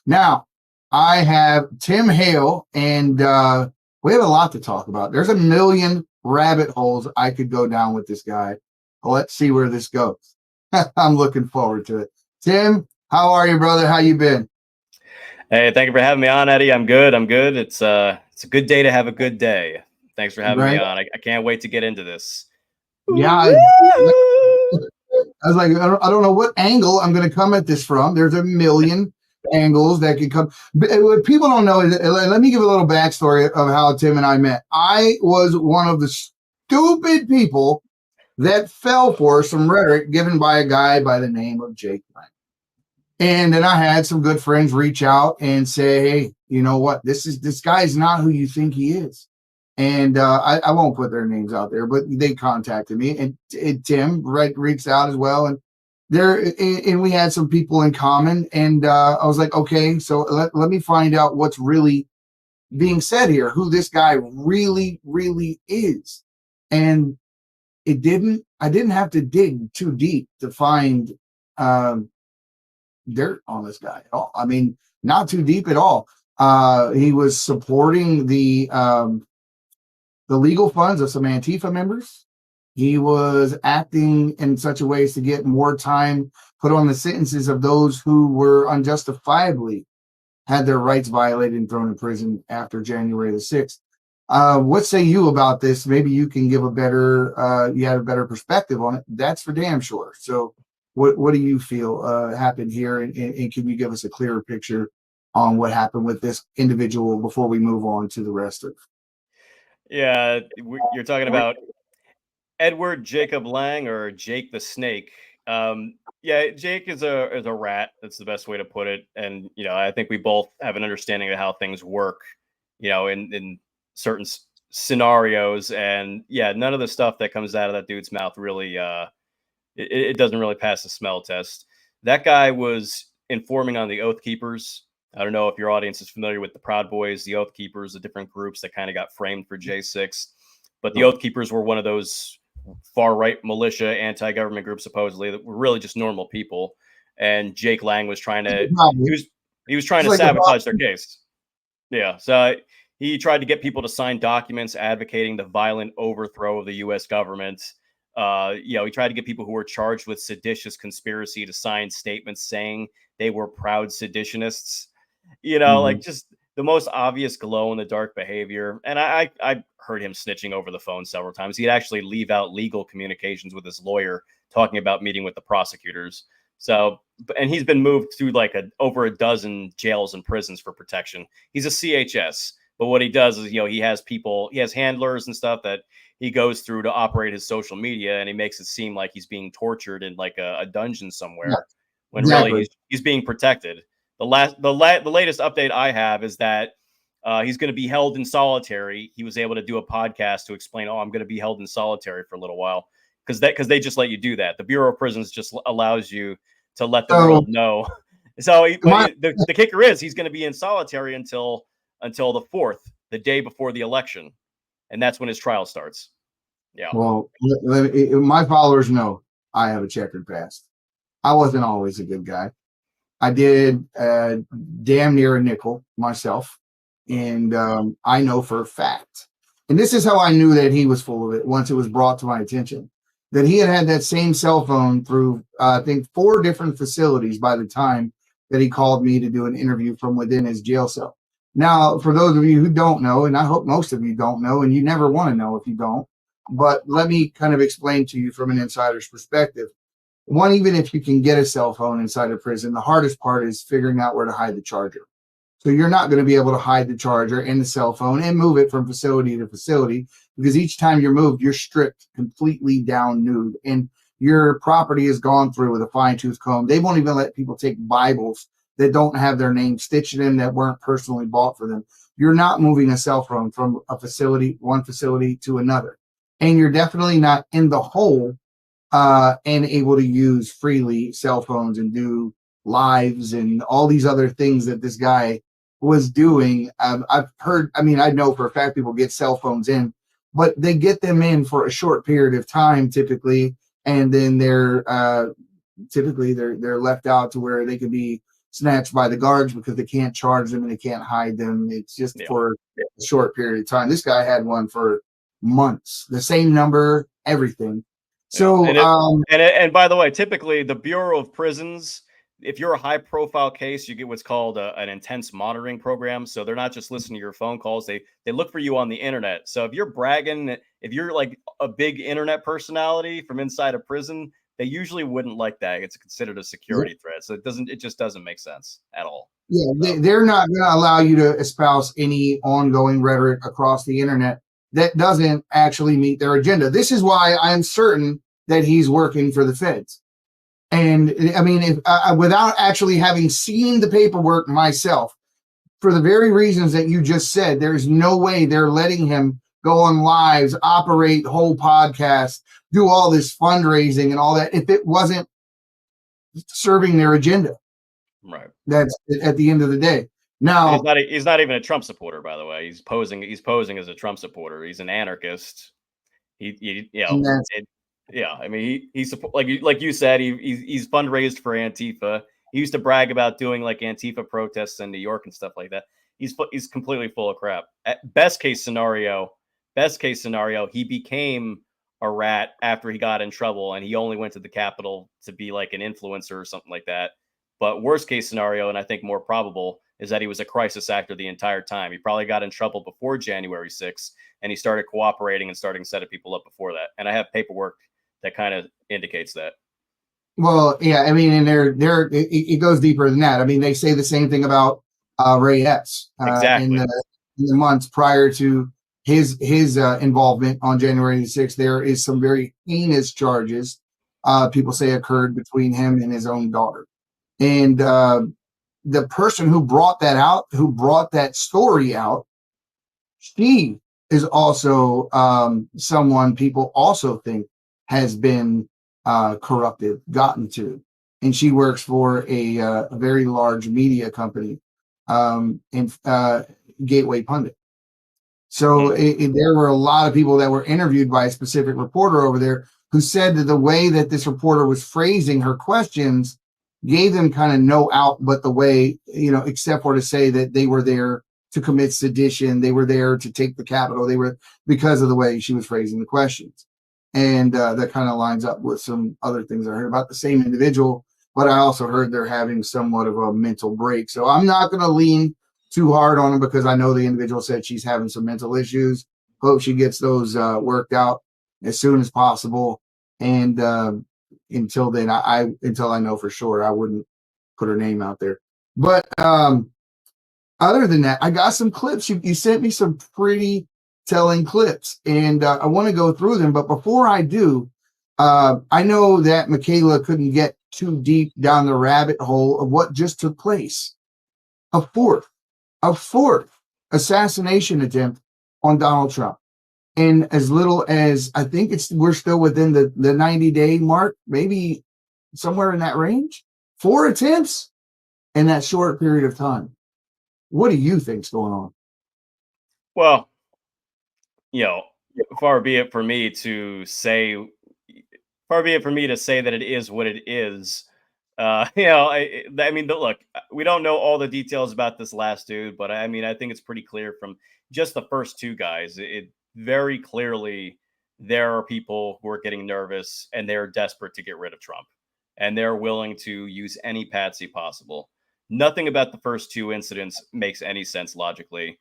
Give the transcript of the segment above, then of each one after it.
Now, I have Tim Hale, and we have a lot to talk about. There's a million rabbit holes I could go down with this guy. Let's see where this goes. I'm looking forward to it. Tim, how are you, brother? How you been? Hey, thank you for having me on, Eddie. I'm good. I'm good. It's a good day to have a good day. Thanks for having me Right? on. I can't wait to get into this. Yeah. I was like, I don't know what angle I'm going to come at this from. There's a million angles that could come. But what people don't know is, let me give a little backstory of how Tim and I met. I was one of the stupid people that fell for some rhetoric given by a guy by the name of Jake Lang. And then I had some good friends reach out and say, hey, you know what? This guy's not who you think he is. And I won't put their names out there, but they contacted me, and Tim reached out as well. And we had some people in common. And I was like, okay, so let me find out what's really being said here, who this guy really, really is. And I didn't have to dig too deep to find um, dirt on this guy at all. I mean, not too deep at all. He was supporting the legal funds of some Antifa members. He was acting in such a way as to get more time put on the sentences of those who were unjustifiably had their rights violated and thrown in prison after January the 6th. What say you about this? Maybe you can give you have a better perspective on it. That's for damn sure. So what do you feel happened here? And can you give us a clearer picture on what happened with this individual before we move on to the rest of Yeah, you're talking about Edward Jacob Lang or Jake the Snake. Yeah, Jake is a rat. That's the best way to put it. And I think we both have an understanding of how things work. In certain scenarios, and yeah, none of the stuff that comes out of that dude's mouth really it doesn't really pass the smell test. That guy was informing on the Oath Keepers. I don't know if your audience is familiar with the Proud Boys, the Oath Keepers, the different groups that kind of got framed for J6. But the Oath Keepers were one of those far right militia, anti government groups, supposedly, that were really just normal people. And Jake Lang was trying to he was trying to sabotage their case. Yeah, so he tried to get people to sign documents advocating the violent overthrow of the U.S. government. He tried to get people who were charged with seditious conspiracy to sign statements saying they were proud seditionists. Like just the most obvious glow in the dark behavior. And I heard him snitching over the phone several times. He'd actually leave out legal communications with his lawyer talking about meeting with the prosecutors. So, and he's been moved through like over a dozen jails and prisons for protection. He's a CHS, but what he does is, he has handlers and stuff that he goes through to operate his social media, and he makes it seem like he's being tortured in like a dungeon somewhere, when really he's being protected. The latest update I have is that he's going to be held in solitary. He was able to do a podcast to explain, I'm going to be held in solitary for a little while, because they just let you do that. The Bureau of Prisons just allows you to let the world know. So the kicker is he's going to be in solitary until the 4th, the day before the election, and that's when his trial starts. Yeah. Well, my followers know I have a checkered past. I wasn't always a good guy. I did damn near a nickel myself, and I know for a fact. And this is how I knew that he was full of it once it was brought to my attention, that he had that same cell phone through, I think, 4 different facilities by the time that he called me to do an interview from within his jail cell. Now, for those of you who don't know, and I hope most of you don't know, and you never want to know if you don't, but let me kind of explain to you from an insider's perspective. One, even if you can get a cell phone inside a prison, the hardest part is figuring out where to hide the charger. So you're not going to be able to hide the charger and the cell phone and move it from facility to facility, because each time you're moved, you're stripped completely down nude, and your property is gone through with a fine-tooth comb. They won't even let people take Bibles that don't have their name stitched in them, that weren't personally bought for them. You're not moving a cell phone from one facility to another. And you're definitely not in the hole and able to use freely cell phones and do lives and all these other things that this guy was doing. I've heard, I know for a fact people get cell phones in, but they get them in for a short period of time typically, and then they're typically they're left out to where they could be snatched by the guards because they can't charge them and they can't hide them. It's just Yeah. for a short period of time. This guy had one for months, the same number, everything. Yeah, So, and by the way, typically the Bureau of Prisons, if you're a high profile case, you get what's called an intense monitoring program. So they're not just listening to your phone calls; they look for you on the internet. So if you're bragging, if you're like a big internet personality from inside a prison, they usually wouldn't like that. It's considered a security threat. So it just doesn't make sense at all. yeah, So they're not going to allow you to espouse any ongoing rhetoric across the internet that doesn't actually meet their agenda. This is why I'm certain that he's working for the feds. And I mean, if without actually having seen the paperwork myself, for the very reasons that you just said, there's no way they're letting him go on lives, operate whole podcasts, do all this fundraising and all that if it wasn't serving their agenda. right. That's at the end of the day. And Now, he's not even a Trump supporter, by the way. He's posing as a Trump supporter. He's an anarchist. He you and know, that's yeah, I mean, he's like you said, he's fundraised for Antifa. He used to brag about doing like Antifa protests in New York and stuff like that. He's completely full of crap. At best case scenario, he became a rat after he got in trouble, and he only went to the Capitol to be like an influencer or something like that. But worst case scenario, and I think more probable, is that he was a crisis actor the entire time. He probably got in trouble before January 6th, and he started cooperating and starting setting people up before that. And I have paperwork that kind of indicates that. well, yeah. I mean, and it goes deeper than that. I mean, they say the same thing about Ray Epps Exactly. in the months prior to his involvement on January 6th. There is some very heinous charges people say occurred between him and his own daughter. And the person who brought that out, who brought that story out, she is also someone people also think has been corrupted, gotten to. And she works for a very large media company in Gateway Pundit. So there were a lot of people that were interviewed by a specific reporter over there who said that the way that this reporter was phrasing her questions gave them kind of no out but the way, except for to say that they were there to commit sedition. They were there to take the Capitol. They were because of the way she was phrasing the questions. And that kind of lines up with some other things I heard about the same individual, but I also heard they're having somewhat of a mental break. So I'm not going to lean too hard on him because I know the individual said she's having some mental issues. Hope she gets those worked out as soon as possible. And until then, until I know for sure, I wouldn't put her name out there. But other than that, I got some clips. You sent me some pretty telling clips, and I want to go through them. But before I do, I know that Michaela couldn't get too deep down the rabbit hole of what just took place. A fourth assassination attempt on Donald Trump. And as little as I think we're still within the 90-day mark, maybe somewhere in that range. 4 attempts in that short period of time. What do you think's going on? Well, you know, far be it for me to say, far be it for me to say that it is what it is. I mean, look, we don't know all the details about this last dude, but I mean, I think it's pretty clear from just the first two guys. It very clearly there are people who are getting nervous and they're desperate to get rid of Trump, and they're willing to use any patsy possible. Nothing about the first two incidents makes any sense logically.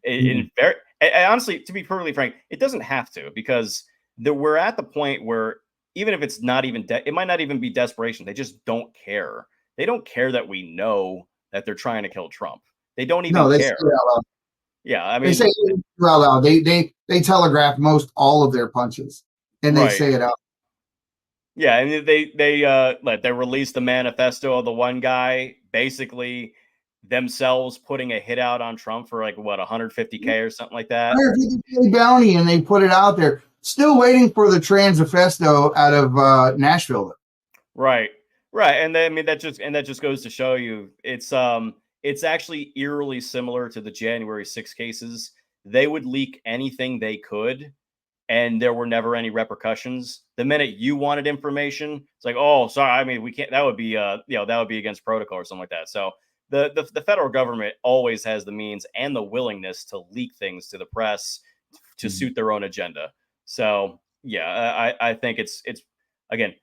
Honestly, to be perfectly frank, it doesn't have to because we're at the point where even if it's not even, it might not even be desperation. They just don't care. They don't care that we know that they're trying to kill Trump. They don't No, even they say care. it out loud. Yeah, I They say mean, it out loud. They telegraph most all of their punches, and they right. say it out. Yeah, and they released the manifesto of the one guy, basically themselves putting a hit out on Trump for like what 150K or something like that. 150K bounty, and they put it out there. Still waiting for the Transfesto out of Nashville. Right. Right. I mean that just goes to show you it's actually eerily similar to the January 6 cases. They would leak anything they could and there were never any repercussions. The minute you wanted information, it's like, oh, sorry, I mean, we can't. That would be, that would be against protocol or something like that. So the federal government always has the means and the willingness to leak things to the press to suit their own agenda. So yeah, I think it's again,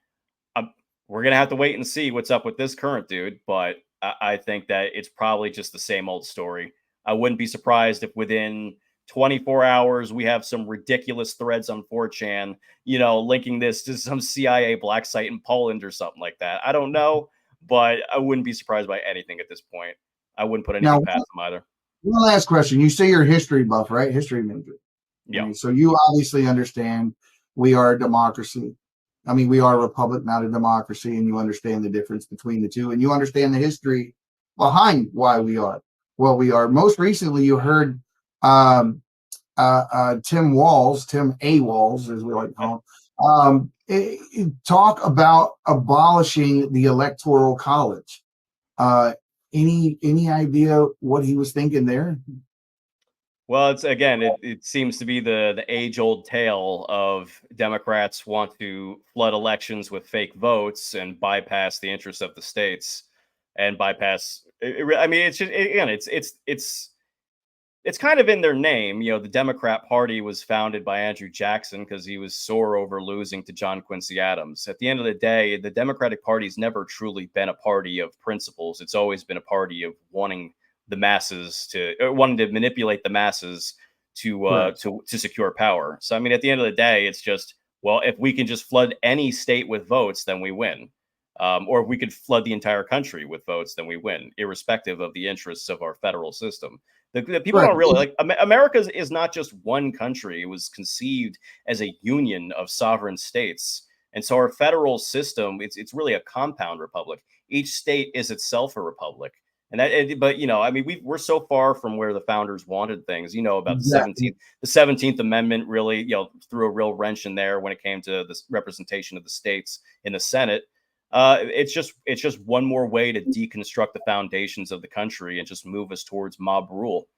I'm, we're gonna have to wait and see what's up with this current dude, but I think that it's probably just the same old story. I wouldn't be surprised if within 24 hours we have some ridiculous threads on 4chan, linking this to some CIA black site in Poland or something like that. I don't know, but I wouldn't be surprised by anything at this point. I wouldn't put anything Now, past them either. one last question. You say you're a history buff, right? History major. Yeah. Right? So you obviously understand we are a democracy. I mean, we are a republic, not a democracy, and you understand the difference between the two, and you understand the history behind why we are what we are. Most recently, you heard Tim Walz, Tim A. Walz, as we like to call talk about abolishing the Electoral College. Any idea what he was thinking there? Well, it's again, it seems to be the age old tale of Democrats want to flood elections with fake votes and bypass the interests of the states and bypass. I mean, it's just again, it's kind of in their name. The Democrat Party was founded by Andrew Jackson because he was sore over losing to John Quincy Adams. At the end of the day, the Democratic Party's never truly been a party of principles. It's always been a party of wanting the masses wanting to manipulate the masses to secure power. So I mean, at the end of the day, it's just, well, if we can just flood any state with votes, then we win. Or if we could flood the entire country with votes, then we win, irrespective of the interests of our federal system. The people don't really like America is not just one country. It was conceived as a union of sovereign states. And so our federal system, it's really a compound republic. Each state is itself a republic. But I mean, we're so far from where the founders wanted things. About the 17th Amendment really, threw a real wrench in there when it came to the representation of the states in the Senate. It's just one more way to deconstruct the foundations of the country and just move us towards mob rule,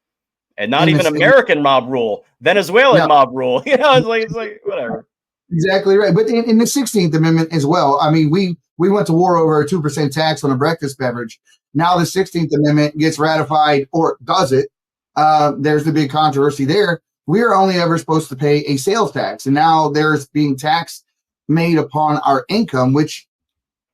and not even American mob rule, Venezuelan mob rule. It's like whatever. Exactly right. But in the 16th Amendment as well, I mean, we went to war over a 2% tax on a breakfast beverage. Now the 16th Amendment gets ratified, or does it? There's the big controversy there. We are only ever supposed to pay a sales tax. And now there's being tax made upon our income, which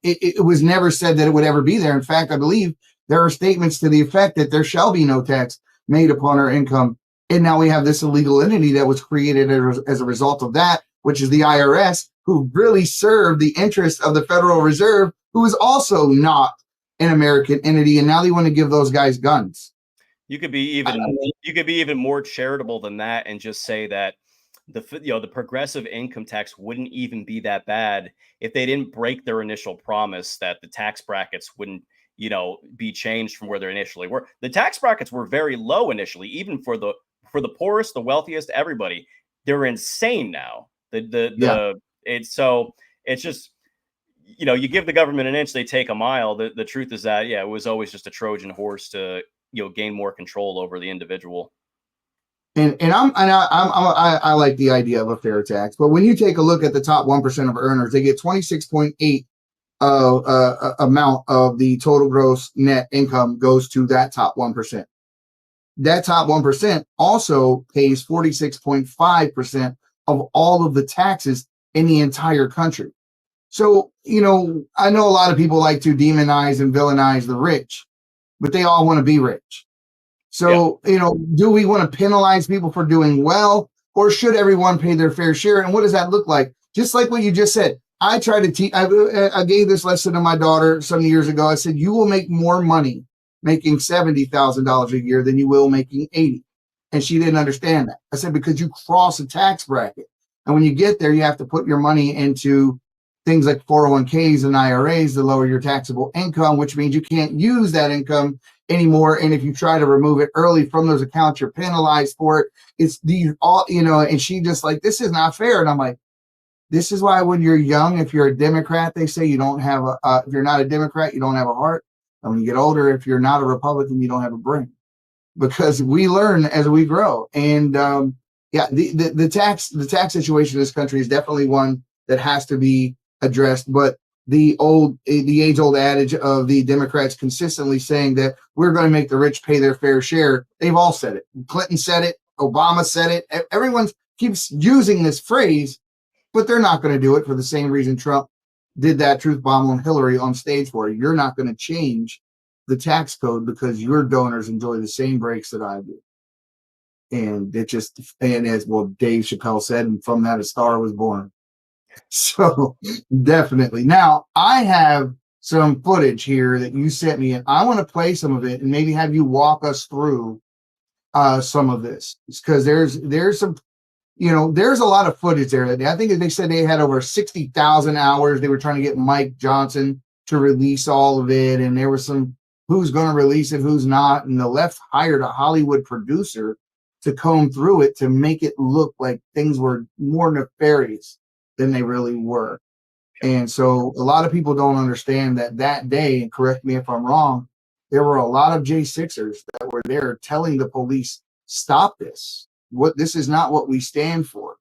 it was never said that it would ever be there. In fact, I believe there are statements to the effect that there shall be no tax made upon our income. And now we have this illegal entity that was created as a result of that, which is the IRS, who really served the interests of the Federal Reserve, who is also not an American entity. And now they want to give those guys guns. You could be even more charitable than that and just say that the progressive income tax wouldn't even be that bad if they didn't break their initial promise that the tax brackets wouldn't be changed from where they initially were. The tax brackets were very low initially, even for the poorest, the wealthiest, everybody. They're insane now. It's just, you give the government an inch, they take a mile. The truth is that it was always just a Trojan horse to gain more control over the individual. And I like the idea of a fair tax, but when you take a look at the top 1% of earners, they get 26.8 amount of the total gross net income goes to that top 1%. That top 1% also pays 46.5% of all of the taxes in the entire country. So, I know a lot of people like to demonize and villainize the rich, but they all want to be rich. So, do we want to penalize people for doing well, or should everyone pay their fair share? And what does that look like? Just like what you just said. I try to teach. I gave this lesson to my daughter some years ago. I said, you will make more money making $70,000 a year than you will making 80. And she didn't understand that. I said, because you cross a tax bracket. And when you get there, you have to put your money into things like 401ks and IRAs to lower your taxable income, which means you can't use that income anymore. And if you try to remove it early from those accounts, you're penalized for it. It's these all, and she just like, this is not fair. And I'm like, this is why when you're young, if you're a Democrat, they say you don't have if you're not a Democrat, you don't have a heart. And when you get older, if you're not a Republican, you don't have a brain, because we learn as we grow. And Yeah, the tax situation in this country is definitely one that has to be addressed. But the age old adage of the Democrats consistently saying that we're going to make the rich pay their fair share. They've all said it. Clinton said it. Obama said it. Everyone keeps using this phrase, but they're not going to do it for the same reason Trump did that truth bomb on Hillary on stage for you. You're not going to change the tax code because your donors enjoy the same breaks that I do. And it just, and as well, Dave Chappelle said, and from that a star was born. So definitely. Now I have some footage here that you sent me, and I want to play some of it and maybe have you walk us through some of this, because there's some, there's a lot of footage there. I think they said they had over 60,000 hours. They were trying to get Mike Johnson to release all of it, and there was some who's going to release it, who's not, and the left hired a Hollywood producer to comb through it to make it look like things were more nefarious than they really were. And so a lot of people don't understand that day, and correct me if I'm wrong, there were a lot of J6ers that were there telling the police, stop this. This is not what we stand for.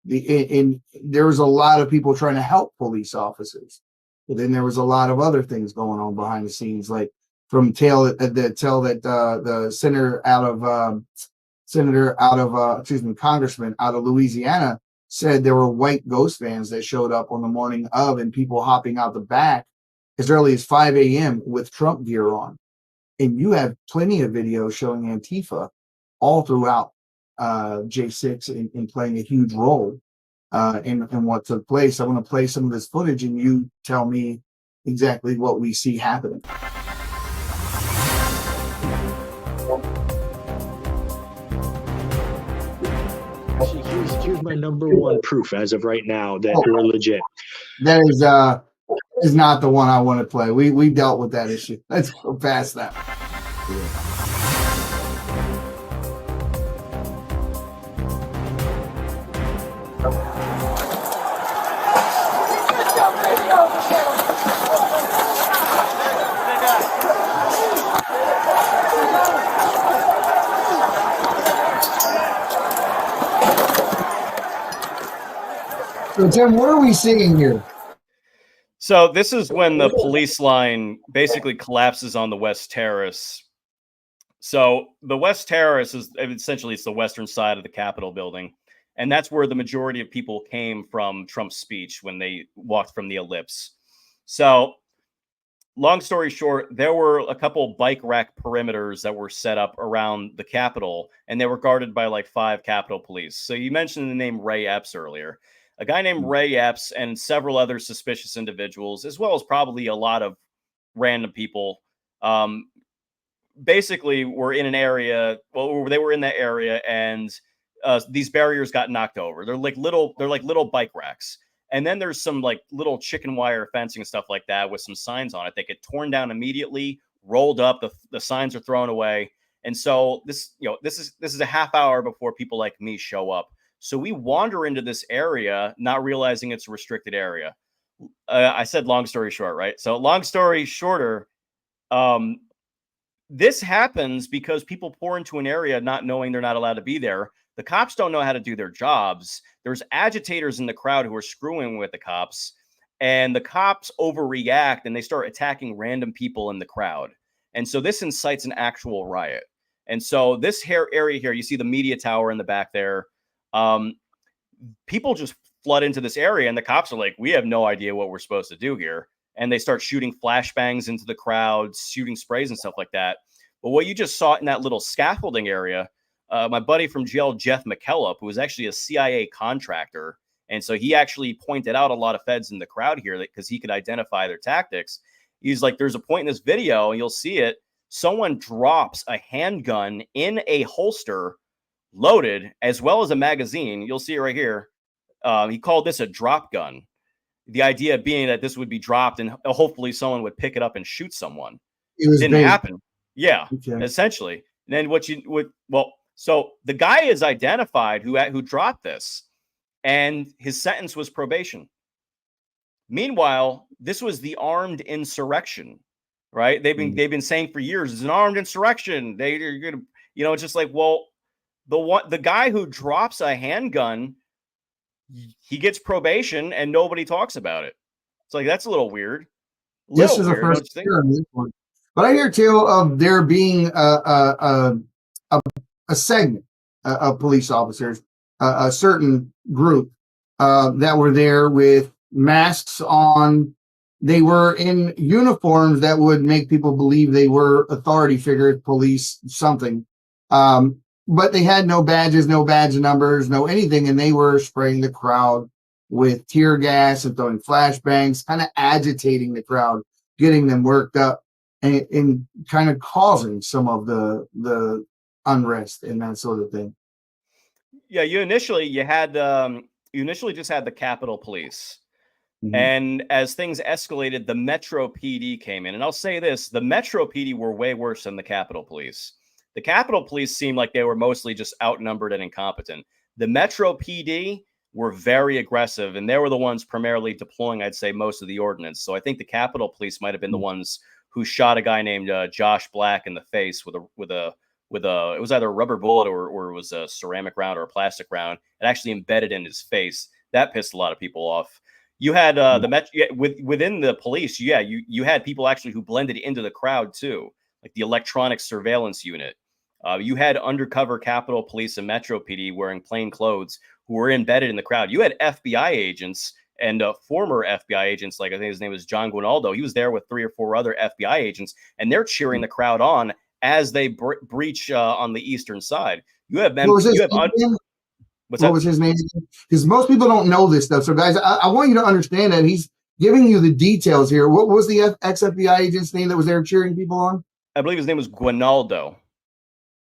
And there was a lot of people trying to help police officers. But then there was a lot of other things going on behind the scenes, like from the congressman out of Louisiana said there were white ghost vans that showed up on the morning of, and people hopping out the back as early as 5 a.m. with Trump gear on. And you have plenty of videos showing Antifa all throughout J6 in playing a huge role in what took place. I want to play some of this footage and you tell me exactly what we see happening. Here's my number one proof as of right now that we're legit. That is not the one I want to play. We dealt with that issue. Let's go past that. So Tim, what are we seeing here? So this is when the police line basically collapses on the West Terrace. So the West Terrace is essentially, it's the western side of the Capitol building. And that's where the majority of people came from Trump's speech when they walked from the ellipse. So long story short, there were a couple bike rack perimeters that were set up around the Capitol, and they were guarded by like 5 Capitol police. So you mentioned the name Ray Epps earlier. A guy named Ray Epps and several other suspicious individuals, as well as probably a lot of random people, basically were in an area. Well, they were in that area, and these barriers got knocked over. They're like little bike racks. And then there's some like little chicken wire fencing and stuff like that with some signs on it. They get torn down immediately, rolled up. The signs are thrown away. And so this is a half hour before people like me show up. So we wander into this area, not realizing it's a restricted area. I said long story short, right? So long story shorter, this happens because people pour into an area not knowing they're not allowed to be there. The cops don't know how to do their jobs. There's agitators in the crowd who are screwing with the cops, and the cops overreact and they start attacking random people in the crowd. And so this incites an actual riot. And so this area here, you see the media tower in the back there. People just flood into this area, and the cops are like, we have no idea what we're supposed to do here. And they start shooting flashbangs into the crowd, shooting sprays and stuff like that. But what you just saw in that little scaffolding area, my buddy from jail, Jeff McKellop, who was actually a CIA contractor, and so he actually pointed out a lot of feds in the crowd here because he could identify their tactics. He's like, there's a point in this video, and you'll see it. Someone drops a handgun in a holster loaded, as well as a magazine. You'll see it right here. He called this a drop gun. The idea being that this would be dropped and hopefully someone would pick it up and shoot someone. It didn't happen. Yeah, okay. Essentially. And then so the guy is identified who dropped this, and his sentence was probation. Meanwhile, this was the armed insurrection, right? They've been saying for years, it's an armed insurrection. They're gonna, it's just like, well, the guy who drops a handgun, he gets probation and nobody talks about it. It's like, that's a little weird. This Little is the weird, don't first you think? year on this one. But I hear too of there being a segment of police officers, a certain group that were there with masks on. They were in uniforms that would make people believe they were authority figures, police, something. But they had no badges, no badge numbers, no anything, and they were spraying the crowd with tear gas and throwing flashbangs, kind of agitating the crowd, getting them worked up, and kind of causing some of the unrest and that sort of thing. Yeah, you initially just had the Capitol Police. Mm-hmm. And as things escalated, the Metro PD came in. And I'll say this, the Metro PD were way worse than the Capitol Police. The Capitol Police seemed like they were mostly just outnumbered and incompetent. The Metro PD were very aggressive, and they were the ones primarily deploying, I'd say, most of the ordnance. So I think the Capitol Police might have been the ones who shot a guy named Josh Black in the face with a it was either a rubber bullet or it was a ceramic round or a plastic round. It actually embedded in his face. That pissed a lot of people off. You had within the police, you had people actually who blended into the crowd too, like the electronic surveillance unit. You had undercover Capitol Police and Metro PD wearing plain clothes who were embedded in the crowd. You had FBI agents and former FBI agents, like I think his name was John Guinaldo. He was there with 3 or 4 other FBI agents, and they're cheering the crowd on as they breach on the eastern side. You have them. What was his name? Because most people don't know this stuff. So, guys, I want you to understand that he's giving you the details here. What was the ex-FBI agent's name that was there cheering people on? I believe his name was Guinaldo.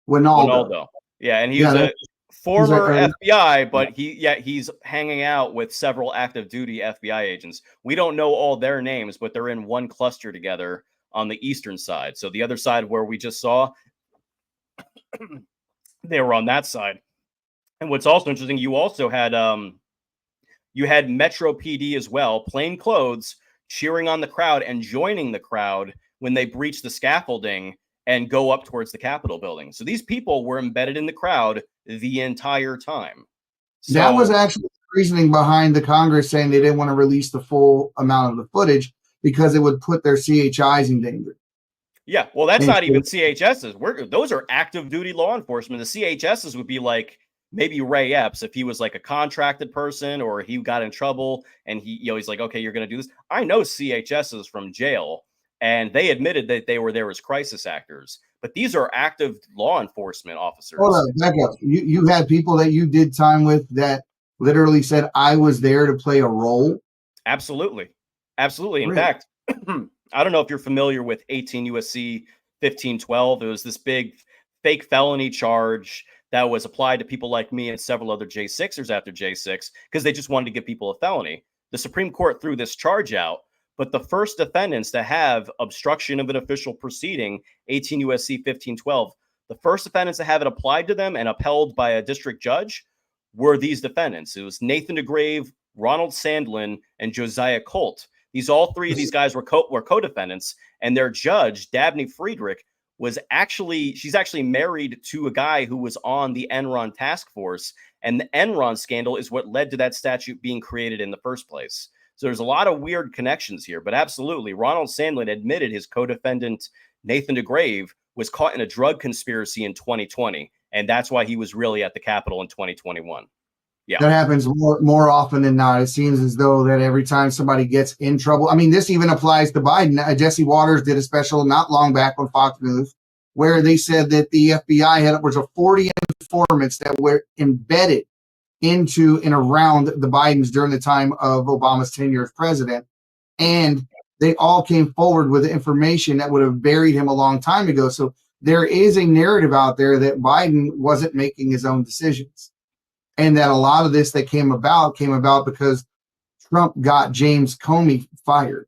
Guinaldo. Yeah, and he was a former FBI, but he's hanging out with several active duty FBI agents. We don't know all their names, but they're in one cluster together on the eastern side. So the other side where we just saw, they were on that side. And what's also interesting, you also had Metro PD as well, plain clothes, cheering on the crowd and joining the crowd when they breach the scaffolding and go up towards the Capitol building. So these people were embedded in the crowd the entire time. So, that was actually the reasoning behind the Congress saying they didn't want to release the full amount of the footage because it would put their CHIs in danger. Yeah, well, that's not even CHSs. Those are active duty law enforcement. The CHSs would be like maybe Ray Epps if he was like a contracted person or he got in trouble and he's like, okay, you're going to do this. I know CHSs from jail, and they admitted that they were there as crisis actors. But these are active law enforcement officers. Hold on, back up. You had people that you did time with that literally said, I was there to play a role? Absolutely. Absolutely. In Really? fact, I don't know if you're familiar with 18 USC 1512. It was this big fake felony charge that was applied to people like me and several other J6ers after J6 because they just wanted to give people a felony. The Supreme Court threw this charge out, but the first defendants to have obstruction of an official proceeding, 18 USC 1512, the first defendants to have it applied to them and upheld by a district judge were these defendants. It was Nathan DeGrave, Ronald Sandlin, and Josiah Colt. All three of these guys were co-defendants, and their judge, Dabney Friedrich, she's actually married to a guy who was on the Enron task force, and the Enron scandal is what led to that statute being created in the first place. So there's a lot of weird connections here, but absolutely, Ronald Sandlin admitted his co-defendant, Nathan DeGrave, was caught in a drug conspiracy in 2020, and that's why he was really at the Capitol in 2021. Yeah, that happens more often than not. It seems as though that every time somebody gets in trouble, I mean, this even applies to Biden. Jesse Waters did a special not long back on Fox News where they said that the FBI had upwards of 40 informants that were embedded into and around the Bidens during the time of Obama's tenure as president. And they all came forward with information that would have buried him a long time ago. So there is a narrative out there that Biden wasn't making his own decisions. And that a lot of this that came about because Trump got James Comey fired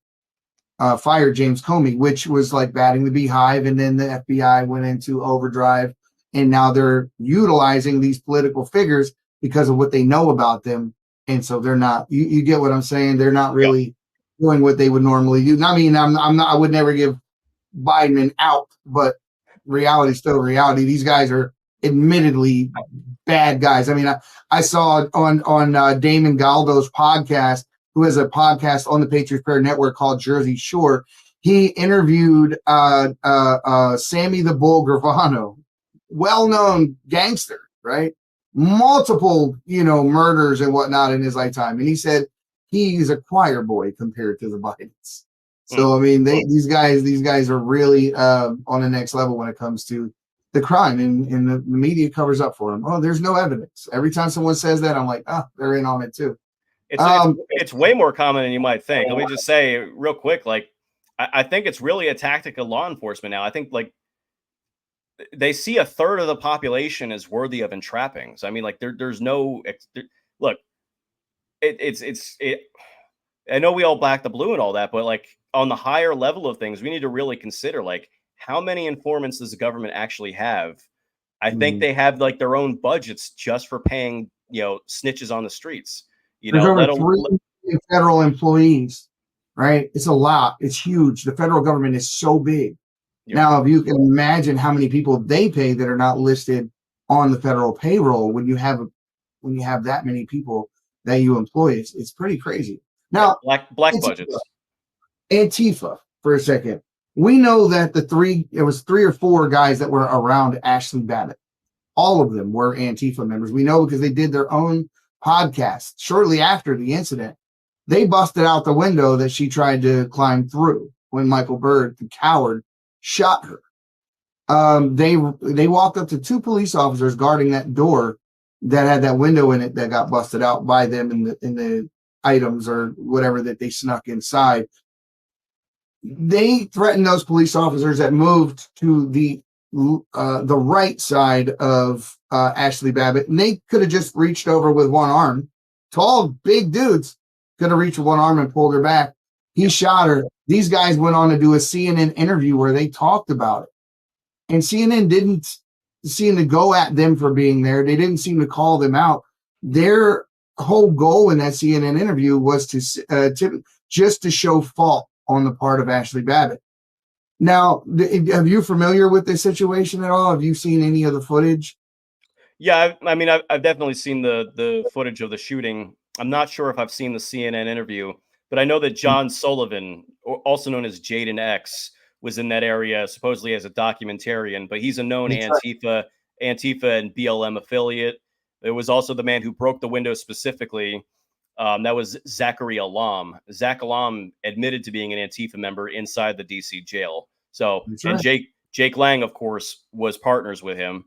James Comey, which was like batting the beehive. And then the FBI went into overdrive. And now they're utilizing these political figures because of what they know about them. And so they're not, you get what I'm saying? They're not really doing what they would normally do. I mean, I would never give Biden an out, but reality is still reality. These guys are admittedly bad guys. I mean, I saw on Damon Galdo's podcast, who has a podcast on the Patriots Prayer Network called Jersey Shore. He interviewed Sammy the Bull Gravano, well-known gangster, right? Multiple, murders and whatnot in his lifetime. And he said he's a choir boy compared to the Bidens. So, I mean, these guys are really on the next level when it comes to the crime, and the media covers up for them. Oh, there's no evidence. Every time someone says that, I'm like, they're in on it too. It's way more common than you might think. Let me just say real quick, like, I think it's really a tactic of law enforcement now. I think, like, they see a third of the population as worthy of entrapping. So, I mean, like, there's no look. I know we all black the blue and all that, but, like, on the higher level of things, we need to really consider, like, how many informants does the government actually have? I think they have, like, their own budgets just for paying, snitches on the streets. There's over 3 federal employees, right? It's a lot. It's huge. The federal government is so big. Yeah. Now, if you can imagine how many people they pay that are not listed on the federal payroll, when you have that many people that you employ, it's pretty crazy. Now, black budgets. Antifa, for a second. We know that it was 3 or 4 guys that were around Ashley Babbitt. All of them were Antifa members. We know because they did their own podcast shortly after the incident. They busted out the window that she tried to climb through when Michael Byrd, the coward, shot her. They walked up to 2 police officers guarding that door that had that window in it that got busted out by them in the items or whatever that they snuck inside. They threatened those police officers that moved to the right side of Ashley Babbitt, and they could have just reached over with one arm. Tall, big dudes could have reached with one arm and pulled her back. He shot her. These guys went on to do a CNN interview where they talked about it, and CNN didn't seem to go at them for being there. They didn't seem to call them out. Their whole goal in that CNN interview was just to show fault on the part of Ashley Babbitt. Now, are you familiar with this situation at all? Have you seen any of the footage? Yeah, I mean, I've definitely seen the footage of the shooting. I'm not sure if I've seen the CNN interview, but I know that John Sullivan, also known as Jaden X, was in that area supposedly as a documentarian, but he's a known Antifa and BLM affiliate. It was also the man who broke the window specifically. That was Zachary Alam. Zach Alam admitted to being an Antifa member inside the DC jail. So, and Jake Lang, of course, was partners with him.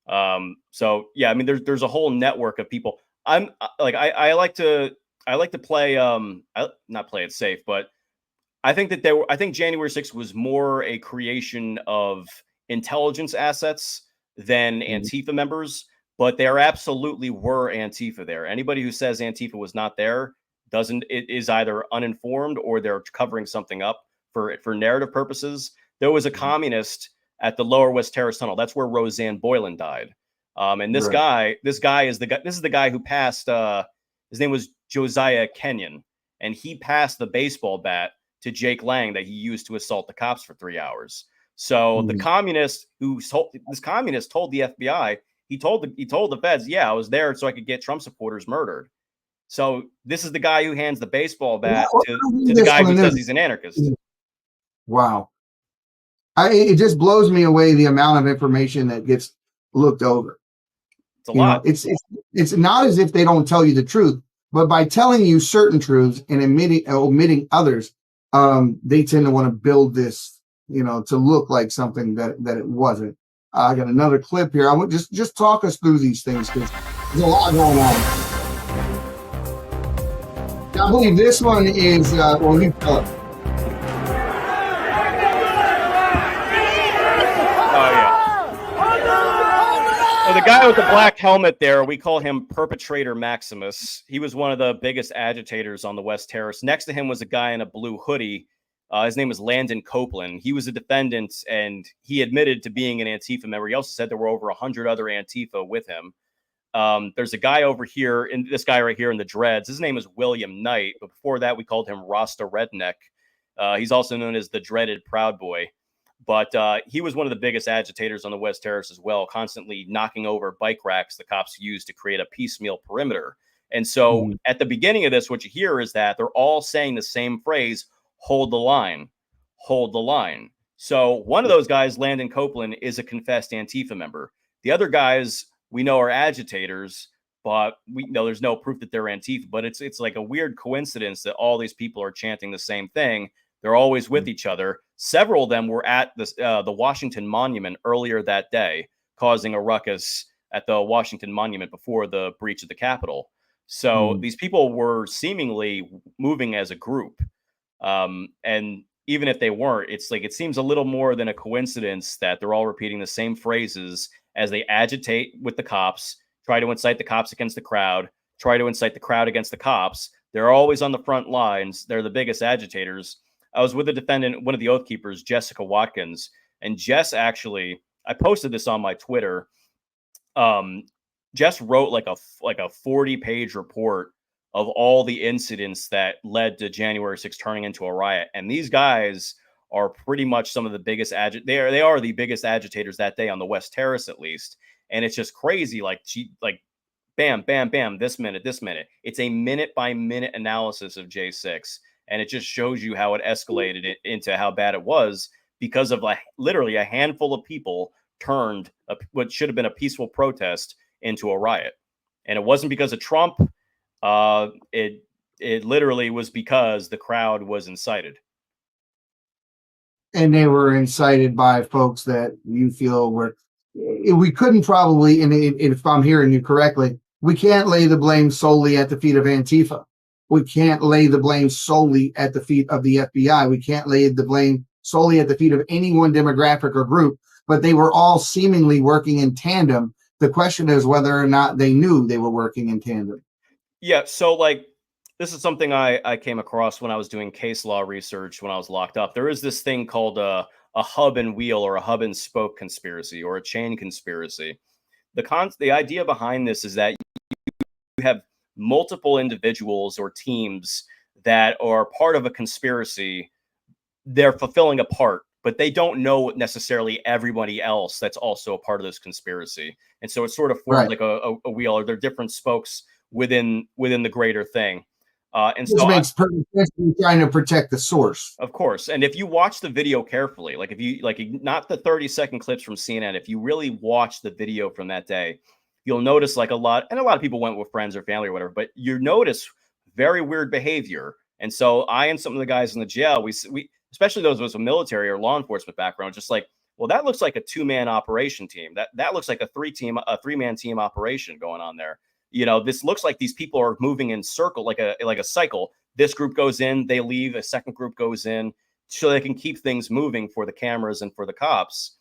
So yeah, I mean, there's a whole network of people. I like to play, not play it safe, but I think that I think January 6th was more a creation of intelligence assets than Antifa members. But there absolutely were Antifa there. Anybody who says Antifa was not there is either uninformed or they're covering something up for narrative purposes. There was a communist at the Lower West Terrace Tunnel. That's where Roseanne Boylan died. And this guy is the guy who passed. His name was Josiah Kenyon, and he passed the baseball bat to Jake Lang that he used to assault the cops for 3 hours. So the communist told the FBI. He told the feds, yeah, I was there so I could get Trump supporters murdered. So this is the guy who hands the baseball bat to the guy who says he's an anarchist. Wow. It just blows me away the amount of information that gets looked over. It's a lot. It's not as if they don't tell you the truth, but by telling you certain truths and omitting others, they tend to want to build this, to look like something that it wasn't. I got another clip here. I want just talk us through these things because there's a lot going on. Now, I believe this one is you tell it. Oh yeah. So the guy with the black helmet there, we call him Perpetrator Maximus. He was one of the biggest agitators on the West Terrace. Next to him was a guy in a blue hoodie. His name was Landon Copeland. He was a defendant, and he admitted to being an Antifa member. He also said there were over 100 other Antifa with him. There's a guy over here, and this guy right here in the dreads. His name is William Knight, but before that, we called him Rasta Redneck. He's also known as the Dreaded Proud Boy. But he was one of the biggest agitators on the West Terrace as well, constantly knocking over bike racks the cops used to create a piecemeal perimeter. And so at the beginning of this, what you hear is that they're all saying the same phrase, hold the line, hold the line. So one of those guys, Landon Copeland, is a confessed Antifa member. The other guys we know are agitators, but we know there's no proof that they're Antifa. But it's like a weird coincidence that all these people are chanting the same thing. They're always with each other. Several of them were at the Washington Monument earlier that day, causing a ruckus at the Washington Monument before the breach of the Capitol. So these people were seemingly moving as a group. And even if they weren't, it's like it seems a little more than a coincidence that they're all repeating the same phrases as they agitate with the cops, try to incite the cops against the crowd, try to incite the crowd against the cops. They're always on the front lines. They're the biggest agitators. I was with a defendant, one of the Oath Keepers, Jessica Watkins, and Jess actually, I posted this on my Twitter. Jess wrote like a 40-page report of all the incidents that led to January 6th turning into a riot. And these guys are pretty much some of the biggest they are the biggest agitators that day on the West Terrace, at least. And it's just crazy. Like bam, bam, bam, this minute. It's a minute by minute analysis of J6. And it just shows you how it escalated it into how bad it was because of literally a handful of people turned what should have been a peaceful protest into a riot. And it wasn't because of Trump. It literally was because the crowd was incited. And they were incited by folks that you feel were, we couldn't probably, and if I'm hearing you correctly, we can't lay the blame solely at the feet of Antifa. We can't lay the blame solely at the feet of the FBI. We can't lay the blame solely at the feet of any one demographic or group, but they were all seemingly working in tandem. The question is whether or not they knew they were working in tandem. Yeah. So this is something I came across when I was doing case law research when I was locked up. There is this thing called a hub and wheel or a hub and spoke conspiracy or a chain conspiracy. The idea behind this is that you have multiple individuals or teams that are part of a conspiracy. They're fulfilling a part, but they don't know necessarily everybody else that's also a part of this conspiracy. And so it sort of forms like a wheel, or they're different spokes within the greater thing. And this makes perfect sense. You're trying to protect the source. Of course. And if you watch the video carefully, like if you not the 30-second clips from CNN, if you really watch the video from that day, you'll notice a lot of people went with friends or family or whatever, but you notice very weird behavior. And so I and some of the guys in the jail, we especially those of us with military or law enforcement background, just like, well, that looks like a 2-man operation team. That looks like a 3-man team operation going on there. This looks like these people are moving in circle, like a cycle. This group goes in, they leave, a second group goes in, so they can keep things moving for the cameras and for the cops.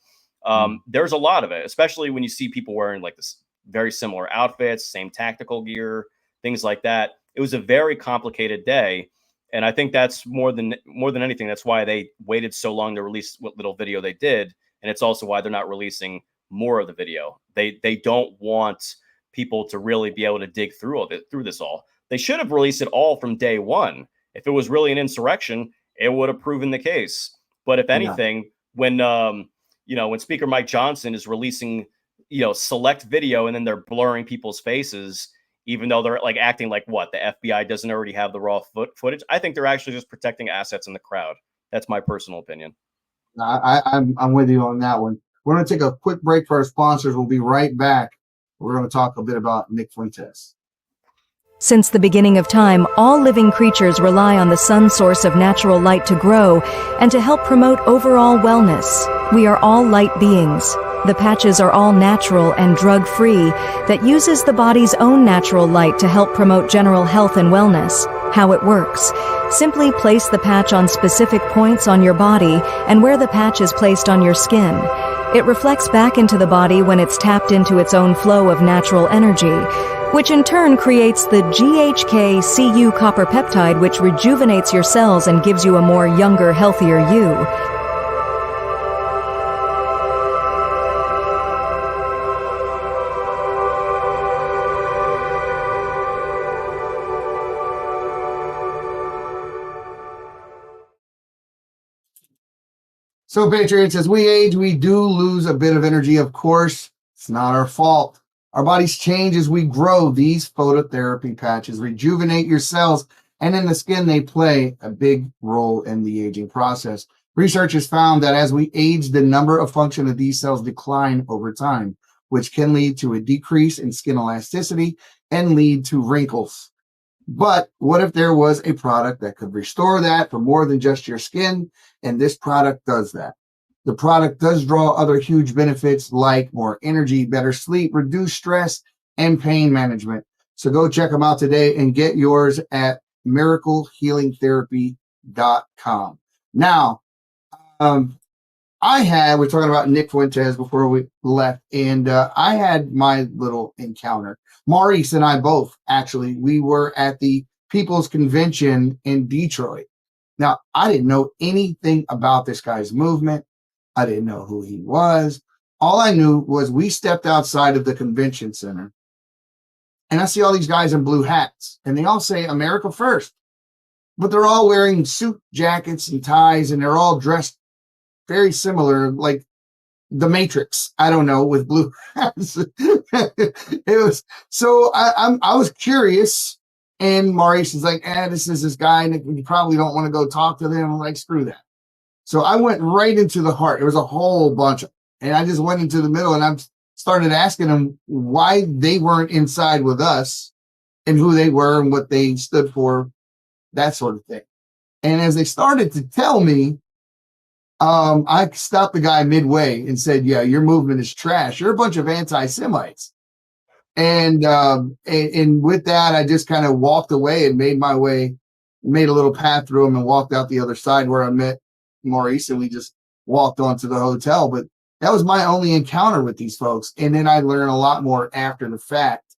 There's a lot of it, especially when you see people wearing this very similar outfits, same tactical gear, things like that. It was a very complicated day. And I think that's more than anything, that's why they waited so long to release what little video they did. And it's also why they're not releasing more of the video. They don't want people to really be able to dig through this all. They should have released it all from day one. If it was really an insurrection, it would have proven the case. But if anything, when Speaker Mike Johnson is releasing, select video and then they're blurring people's faces, even though they're acting like what, the FBI doesn't already have the raw footage. I think they're actually just protecting assets in the crowd. That's my personal opinion. I'm with you on that one. We're going to take a quick break for our sponsors. We'll be right back. We're going to talk a bit about Nick Fuentes. Since the beginning of time, all living creatures rely on the sun source of natural light to grow and to help promote overall wellness. We are all light beings. The patches are all natural and drug-free that uses the body's own natural light to help promote general health and wellness. How it works: simply place the patch on specific points on your body and where the patch is placed on your skin. It reflects back into the body when it's tapped into its own flow of natural energy, which in turn creates the GHK-Cu copper peptide, which rejuvenates your cells and gives you a more younger, healthier you. So, Patriots, as we age, we do lose a bit of energy. Of course, it's not our fault. Our bodies change as we grow. These phototherapy patches rejuvenate your cells, and in the skin, they play a big role in the aging process. Research has found that as we age, the number of function of these cells decline over time, which can lead to a decrease in skin elasticity and lead to wrinkles. But what if there was a product that could restore that for more than just your skin? And this product does that. The product does draw other huge benefits like more energy, better sleep, reduced stress, and pain management. So go check them out today and get yours at miraclehealingtherapy.com. Now, we're talking about Nick Fuentes before we left, and I had my little encounter. Maurice and I both, actually, we were at the People's Convention in Detroit. Now, I didn't know anything about this guy's movement. I didn't know who he was. All I knew was we stepped outside of the convention center, and I see all these guys in blue hats, and they all say America first, but they're all wearing suit jackets and ties, and they're all dressed very similar, like the Matrix. I don't know, with blue hats. It was so I was curious, and Maurice is like, this is this guy, and you probably don't want to go talk to them. I'm like, screw that. So I went right into the heart. There was a whole bunch of, and I just went into the middle, and I started asking them why they weren't inside with us, and who they were, and what they stood for, that sort of thing. And as they started to tell me, I stopped the guy midway and said, yeah, your movement is trash. You're a bunch of anti-Semites. And with that, I just kind of walked away and made a little path through him and walked out the other side where I met Maurice, and we just walked on to the hotel. But that was my only encounter with these folks. And then I learned a lot more after the fact.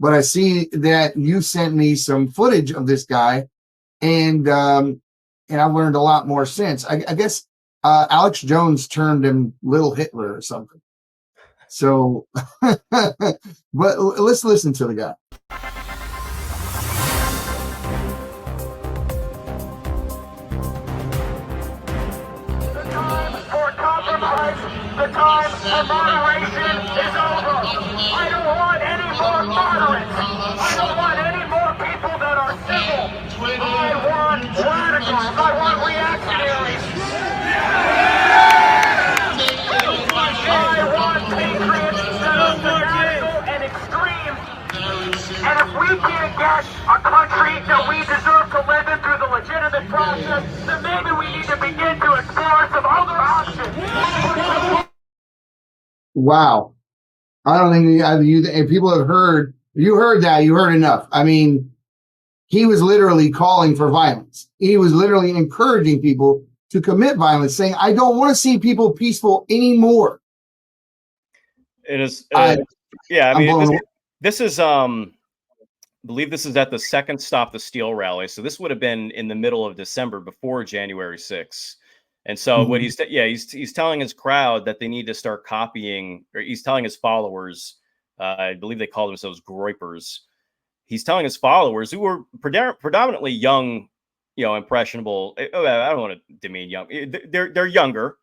But I see that you sent me some footage of this guy, and I've learned a lot more since. I guess Alex Jones termed him Little Hitler or something. So, but let's listen to the guy. The time for compromise, the time for moderation is over. I don't want any more moderates. I don't want any more people that are civil. I want radicals. I want reactionaries. I want patriots that are fanatical and extreme. And if we can't get a country that we deserve to live in through the legitimate process, then maybe we need to begin to explore some other options. Wow. I don't think if people have heard, you heard that, you heard enough. I mean, he was literally calling for violence. He was literally encouraging people to commit violence, saying, I don't want to see people peaceful anymore. It is, yeah. I mean, this is, I believe this is at the second Stop the Steal rally. So this would have been in the middle of December before January 6th. And so what he's telling his crowd that they need to start copying, or he's telling his followers, I believe they call themselves groypers. He's telling his followers, who were predominantly young, impressionable. I don't want to demean young. They're younger,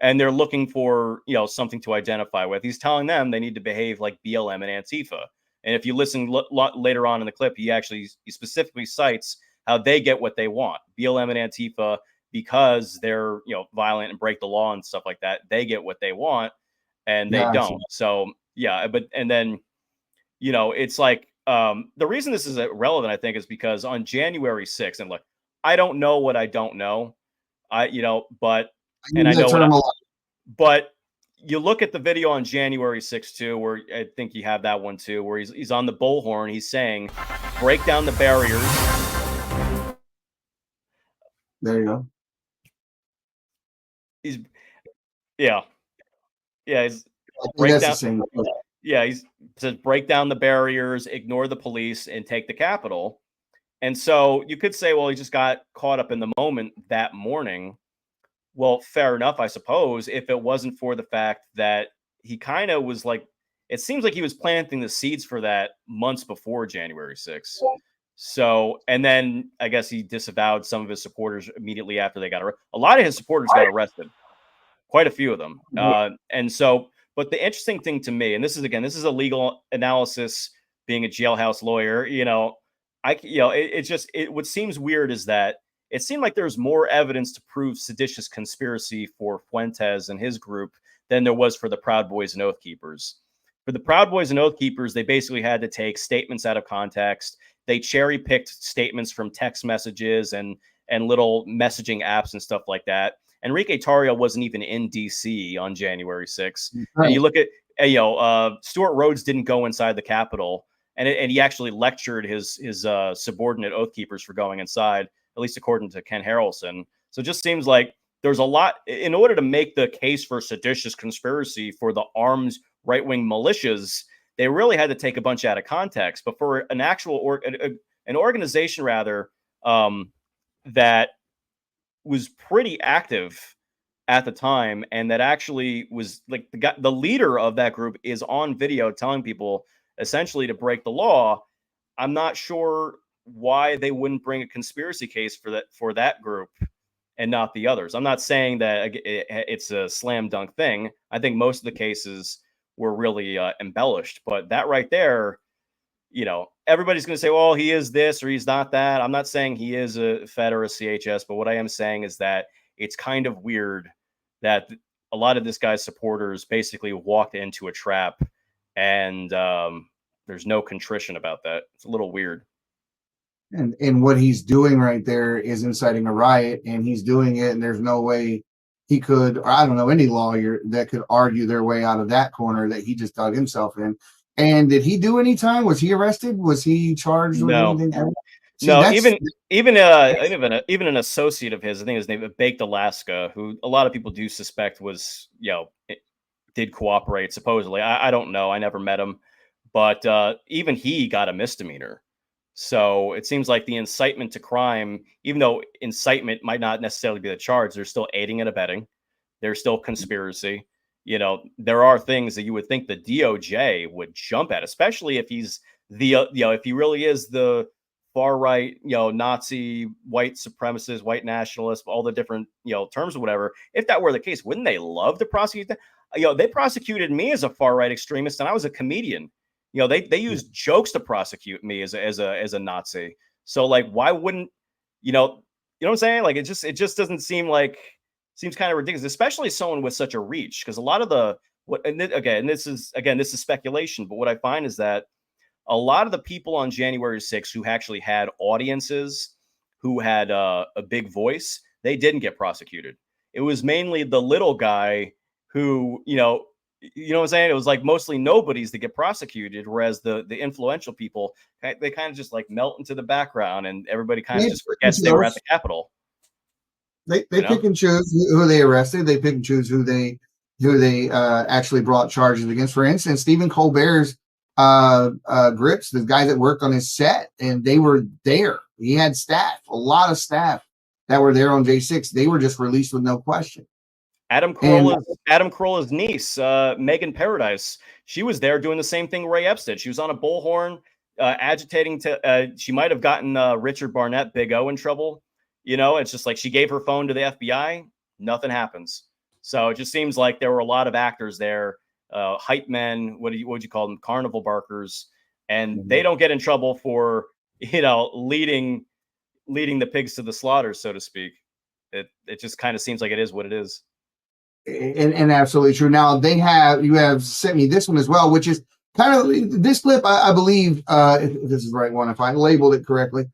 and they're looking for, something to identify with. He's telling them they need to behave like BLM and Antifa. And if you listen later on in the clip, he specifically cites how they get what they want. BLM and Antifa, because they're, violent and break the law and stuff like that, they get what they want, and they don't. So yeah, and then, it's like, the reason this is relevant, I think, is because on January 6th, and look, I don't know what I don't know. But you look at the video on January 6th too, where I think you have that one too, where he's on the bullhorn. He's saying, break down the barriers. There you go. He says, break down the barriers, ignore the police, and take the Capitol. And so you could say, well, he just got caught up in the moment that morning. Well, fair enough, I suppose, if it wasn't for the fact that he kind of was like, it seems like he was planting the seeds for that months before January 6th. So, and then I guess he disavowed some of his supporters immediately after they got arrested. A lot of his supporters got arrested. quite a few of them. And so, but the interesting thing to me, and this is a legal analysis, being a jailhouse lawyer, what seems weird is that it seemed like there's more evidence to prove seditious conspiracy for Fuentes and his group than there was for the Proud Boys and Oath Keepers. For the Proud Boys and Oath Keepers, they basically had to take statements out of context. They cherry-picked statements from text messages and little messaging apps and stuff like that. Enrique Tarrio wasn't even in D.C. on January 6th. Right. And you look at, Stuart Rhodes didn't go inside the Capitol, and he actually lectured his subordinate Oath Keepers for going inside, at least according to Ken Harrelson. So it just seems like there's a lot, in order to make the case for seditious conspiracy for the armed right-wing militias, they really had to take a bunch out of context. But for an actual an organization rather that was pretty active at the time, and that actually was like the leader of that group is on video telling people essentially to break the law, I'm not sure why they wouldn't bring a conspiracy case for that group and not the others. I'm not saying that it's a slam dunk thing. I think most of the cases were really embellished, but that right there, everybody's going to say, well, he is this or he's not that. I'm not saying he is a Fed or a CHS, but what I am saying is that it's kind of weird that a lot of this guy's supporters basically walked into a trap, and there's no contrition about that. It's a little weird. And what he's doing right there is inciting a riot, and he's doing it, and there's no way he could, or I don't know any lawyer that could argue their way out of that corner that he just dug himself in. And did he do any time? Was he arrested? Was he charged with anything? See, no, even an associate of his, I think his name Baked Alaska, who a lot of people do suspect was, did cooperate supposedly. I don't know. I never met him, but even he got a misdemeanor. So it seems like the incitement to crime, even though incitement might not necessarily be the charge, there's still aiding and abetting. There's still conspiracy. There are things that you would think the DOJ would jump at, especially if he's if he really is the far right, Nazi, white supremacist, white nationalist, all the different, terms or whatever. If that were the case, wouldn't they love to prosecute that? They prosecuted me as a far right extremist, and I was a comedian. They used jokes to prosecute me as a Nazi. So like, why wouldn't, you know what I'm saying? Like, it just doesn't seem seems kind of ridiculous, especially someone with such a reach. Because a lot of this is speculation, but what I find is that a lot of the people on January 6th who actually had audiences, who had a big voice, they didn't get prosecuted. It was mainly the little guy who, you know what I'm saying? It was like mostly nobodies that get prosecuted, whereas the influential people, they kind of just like melt into the background, and everybody kind of just forgets they were at the Capitol. They pick and choose who they arrested. They pick and choose who they actually brought charges against. For instance, Stephen Colbert's grips, the guys that worked on his set, and they were there. He had staff, a lot of staff that were there on J6. They were just released with no question. Adam Carolla's niece, Megan Paradise, she was there doing the same thing Ray Epps did. She was on a bullhorn, agitating she might have gotten Richard Barnett, Big O, in trouble. It's just like she gave her phone to the FBI, nothing happens. So it just seems like there were a lot of actors there, hype men, what would you call them, carnival barkers, and they don't get in trouble for leading the pigs to the slaughter, so to speak. It just kind of seems like it is what it is. And absolutely true. Now you have sent me this one as well, which is kind of this clip. I believe if this is the right one, if I labeled it correctly.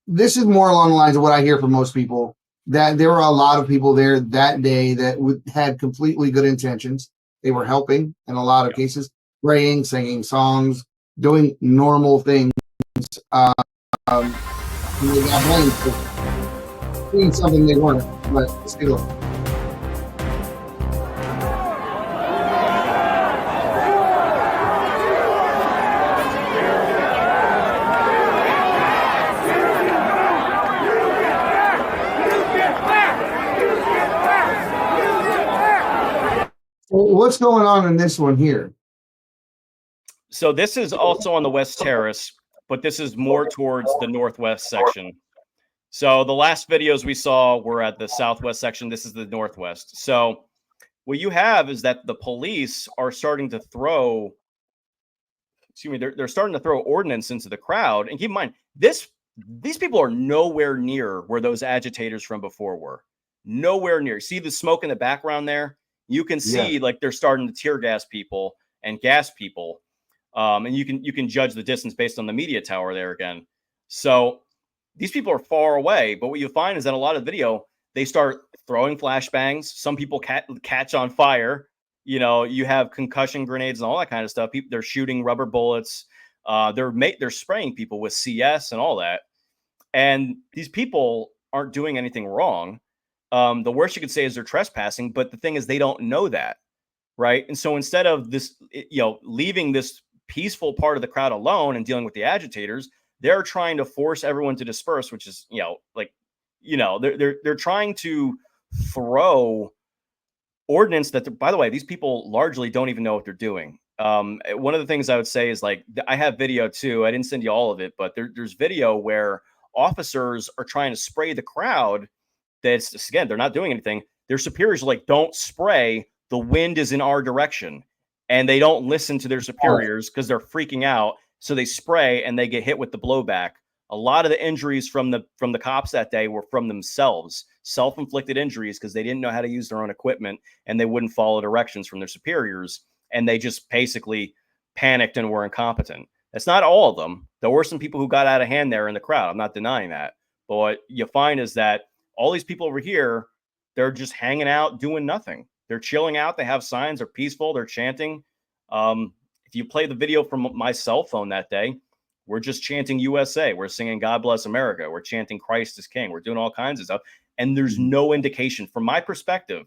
This is more along the lines of what I hear from most people, that there were a lot of people there that day that had completely good intentions. They were helping in a lot of cases, praying, singing songs, doing normal things. They got blamed for doing something they weren't, but still. What's going on in this one here? So this is also on the West Terrace, but this is more towards the northwest section. So the last videos we saw were at the southwest section. This is the northwest. So what you have is that the police are starting to throw, excuse me, they're starting to throw ordnance into the crowd. And keep in mind, these people are nowhere near where those agitators from before were. Nowhere near. See the smoke in the background there? You can see like they're starting to tear gas people and gas people. And you can judge the distance based on the media tower there again. So these people are far away, but what you find is that a lot of video, they start throwing flashbangs. Some people catch on fire. You know, you have concussion grenades and all that kind of stuff. They're shooting rubber bullets. They're spraying people with CS and all that. And these people aren't doing anything wrong. The worst you could say is they're trespassing, but the thing is they don't know that, right? And so instead of this, leaving this peaceful part of the crowd alone and dealing with the agitators, they're trying to force everyone to disperse, which is, they're trying to throw ordinance that, by the way, these people largely don't even know what they're doing. One of the things I would say is, like, I have video too. I didn't send you all of it, but there's video where officers are trying to spray the crowd. That's, again, they're not doing anything. Their superiors are like, don't spray. The wind is in our direction. And they don't listen to their superiors because they're freaking out. So they spray and they get hit with the blowback. A lot of the injuries from the cops that day were from themselves, self-inflicted injuries, because they didn't know how to use their own equipment and they wouldn't follow directions from their superiors. And they just basically panicked and were incompetent. That's not all of them. There were some people who got out of hand there in the crowd. I'm not denying that. But what you find is that all these people over here, they're just hanging out, doing nothing. They're chilling out. They have signs. They're peaceful. They're chanting. If you play the video from my cell phone that day, we're just chanting USA. We're singing God Bless America. We're chanting Christ is King. We're doing all kinds of stuff. And there's no indication. From my perspective,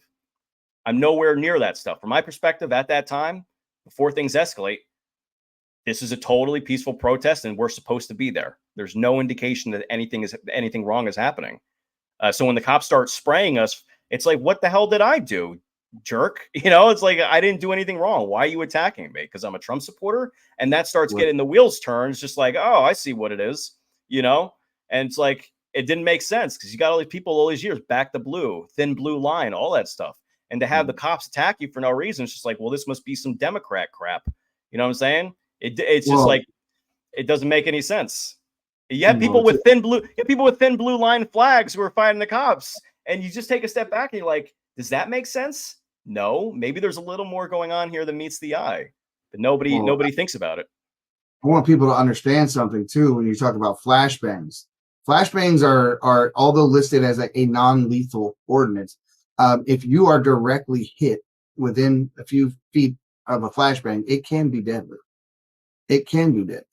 I'm nowhere near that stuff. From my perspective at that time, before things escalate, this is a totally peaceful protest and we're supposed to be there. There's no indication that anything wrong is happening. So when the cops start spraying us, it's like, what the hell did I do, jerk? It's like, I didn't do anything wrong. Why are you attacking me? Because I'm a Trump supporter? And that starts getting the wheels turned. It's just like, oh, I see what it is, And it's like, it didn't make sense because you got all these people all these years, back the blue, thin blue line, all that stuff. And to have the cops attack you for no reason, it's just like, well, this must be some Democrat crap. You know what I'm saying? It's just like, it doesn't make any sense. You have people with thin blue line flags who are fighting the cops. And you just take a step back and you're like, does that make sense? No, maybe there's a little more going on here than meets the eye, but nobody thinks about it. I want people to understand something too. When you talk about flashbangs, flashbangs are although listed as a non-lethal ordinance, if you are directly hit within a few feet of a flashbang, it can be deadly. It can be deadly,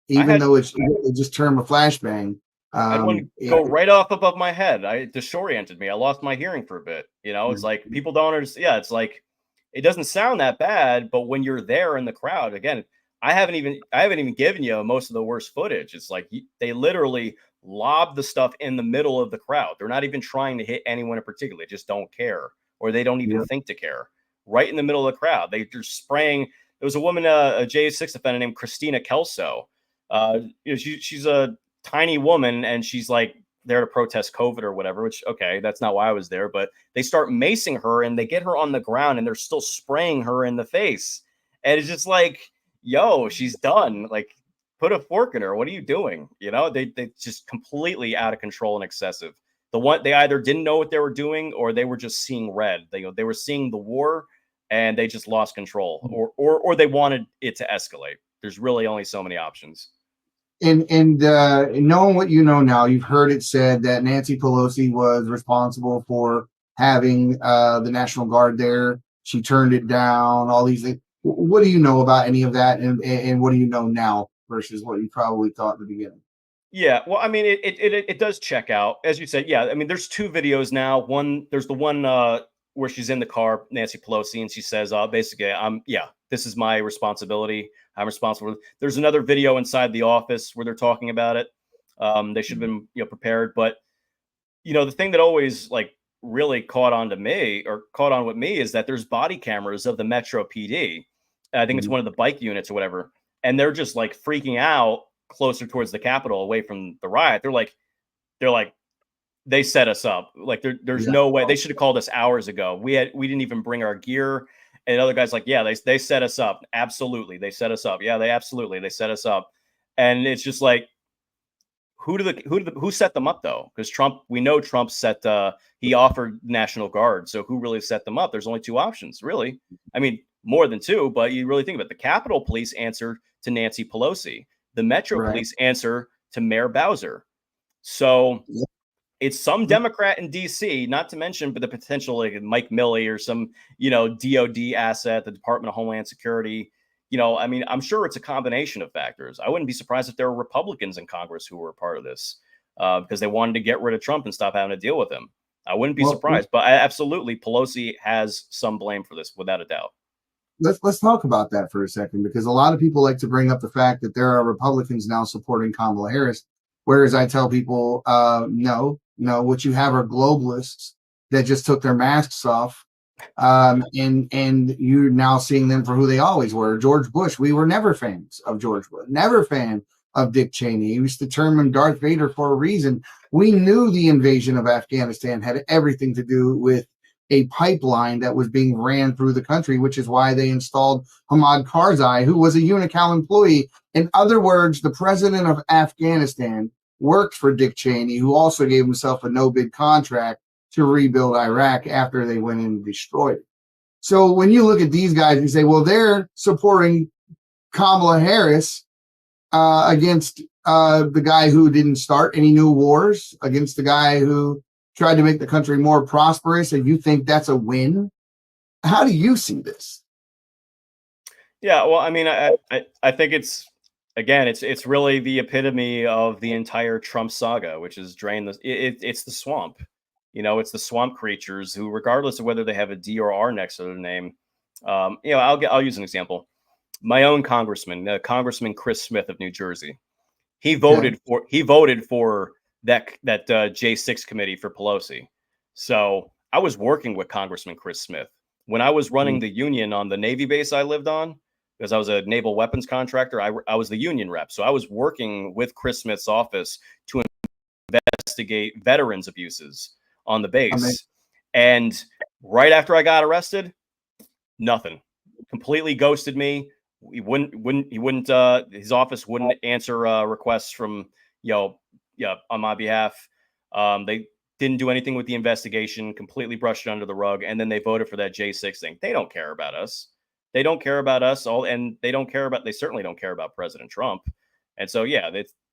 even though it's just termed a flashbang. I had one go right off above my head. It disoriented me. I lost my hearing for a bit. It's like people don't understand. Yeah, it's like, it doesn't sound that bad, but when you're there in the crowd, again, I haven't even given you most of the worst footage. It's like they literally lob the stuff in the middle of the crowd. They're not even trying to hit anyone in particular. They just don't care, or they don't even think to care. Right in the middle of the crowd, they're spraying. There was a woman, a J6 defender named Christina Kelso. She's a tiny woman and she's like there to protest COVID or whatever, which, okay, that's not why I was there, but they start macing her and they get her on the ground and they're still spraying her in the face. And it's just like, yo, she's done. Like, put a fork in her. What are you doing? They just completely out of control and excessive. They either didn't know what they were doing or they were just seeing red. They were seeing the war and they just lost control, or they wanted it to escalate. There's really only so many options. And knowing what you know now, you've heard it said that Nancy Pelosi was responsible for having the National Guard there. She turned it down, all these things. What do you know about any of that? And what do you know now versus what you probably thought in the beginning? Yeah, well, I mean, it does check out, as you said. Yeah, I mean, there's two videos now. There's the one where she's in the car, Nancy Pelosi, and she says, basically, this is my responsibility. I'm responsible. There's another video inside the office where they're talking about it. They should have been prepared. But, the thing that always like really caught on with me is that there's body cameras of the Metro PD. I think it's one of the bike units or whatever. And they're just like freaking out closer towards the Capitol away from the riot. They're like, they set us up. Like there's no way. They should have called us hours ago. We didn't even bring our gear. And other guys like, yeah, they set us up. Absolutely, they set us up. Yeah, they set us up. And it's just like, who set them up though? Because Trump, we know Trump set. He offered National Guard. So who really set them up? There's only two options, really. I mean, more than two, but you really think about it. The Capitol Police answer to Nancy Pelosi. The Metro Police answer to Mayor Bowser. So it's some Democrat in DC, not to mention, but the potential like Mike Milley or some, DOD asset, the Department of Homeland Security. I mean, I'm sure it's a combination of factors. I wouldn't be surprised if there were Republicans in Congress who were a part of this because they wanted to get rid of Trump and stop having to deal with him. I wouldn't be surprised, but absolutely, Pelosi has some blame for this, without a doubt. Let's talk about that for a second, because a lot of people like to bring up the fact that there are Republicans now supporting Kamala Harris, whereas I tell people, no, what you have are globalists that just took their masks off. And you're now seeing them for who they always were. George Bush, we were never fans of George Bush, never fan of Dick Cheney. He was to term him Darth Vader for a reason. We knew the invasion of Afghanistan had everything to do with a pipeline that was being ran through the country, which is why they installed Hamid Karzai, who was a Unocal employee. In other words, the president of Afghanistan worked for Dick Cheney, who also gave himself a no-bid contract to rebuild Iraq after they went in and destroyed it. So when you look at these guys, you say, well, they're supporting Kamala Harris against the guy who didn't start any new wars, against the guy who tried to make the country more prosperous, and you think that's a win? How do you see this? Yeah, well, I mean, I think it's really the epitome of the entire Trump saga, which is it's the swamp. It's the swamp creatures who, regardless of whether they have a D or R next to their name, I'll use an example. My own congressman, Congressman Chris Smith of New Jersey, he voted for that J6 committee for Pelosi. So I was working with Congressman Chris Smith when I was running the union on the Navy base I lived on, because I was a naval weapons contractor. I was the union rep, so I was working with Chris Smith's office to investigate veterans abuses on the base. And right after I got arrested, nothing. Completely ghosted me. His office wouldn't answer requests from, on my behalf. They didn't do anything with the investigation, completely brushed it under the rug. And then they voted for that J6 thing. They don't care about us. They don't care about us all. And they certainly don't care about President Trump. And so,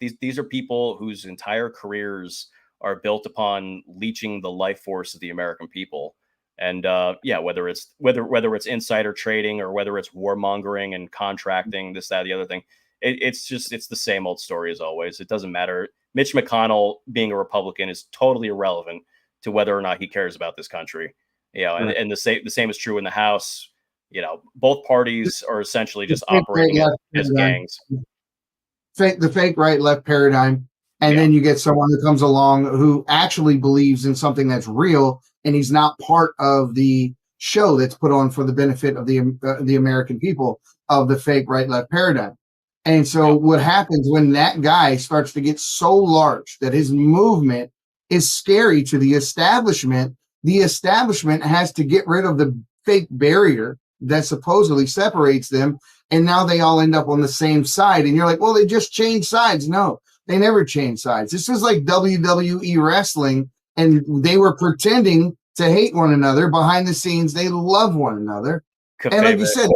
these are people whose entire careers are built upon leeching the life force of the American people. And whether it's insider trading or whether it's warmongering and contracting, this, that, the other thing, it's the same old story as always. It doesn't matter. Mitch McConnell being a Republican is totally irrelevant to whether or not he cares about this country. And the same is true in the House. Both parties are essentially just operating as gangs. The fake right left paradigm. And then you get someone that comes along who actually believes in something that's real, and he's not part of the show that's put on for the benefit of the American people, of the fake right left paradigm. And so what happens when that guy starts to get so large that his movement is scary to the establishment has to get rid of the fake barrier that supposedly separates them. And now they all end up on the same side. And you're like, well, they just changed sides. No. They never change sides. This is like WWE wrestling, and they were pretending to hate one another. Behind the scenes, they love one another. And like you said,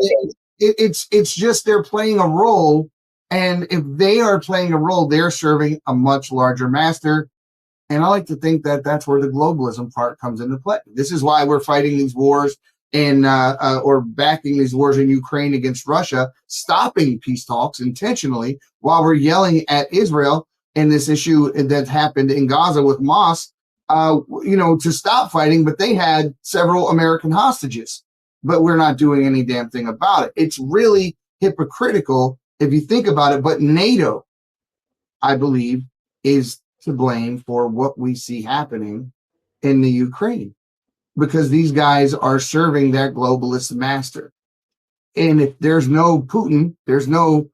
it's just they're playing a role. And if they are playing a role, they're serving a much larger master. And I like to think that that's where the globalism part comes into play. This is why we're fighting these wars or backing these wars in Ukraine against Russia, stopping peace talks intentionally while we're yelling at Israel in this issue that happened in Gaza with Hamas, to stop fighting. But they had several American hostages, but we're not doing any damn thing about it. It's really hypocritical if you think about it. But NATO, I believe, is to blame for what we see happening in the Ukraine, because these guys are serving that globalist master. And if there's no Putin, there's no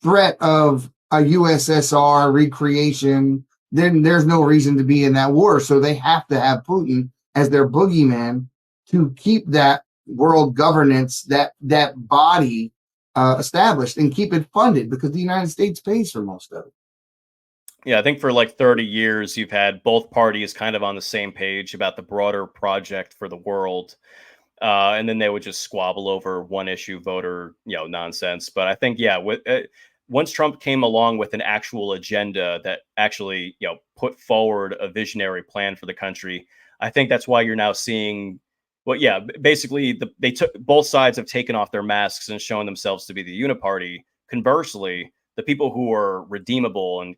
threat of a USSR recreation, then there's no reason to be in that war. So they have to have Putin as their boogeyman to keep that world governance, that body established, and keep it funded, because the United States pays for most of it. Yeah, I think for like 30 years, you've had both parties kind of on the same page about the broader project for the world. And then they would just squabble over one issue voter, nonsense. But I think, yeah, once Trump came along with an actual agenda that actually, put forward a visionary plan for the country, I think that's why you're now seeing, well, yeah, basically they took, both sides have taken off their masks and shown themselves to be the uniparty. Conversely, the people who are redeemable and,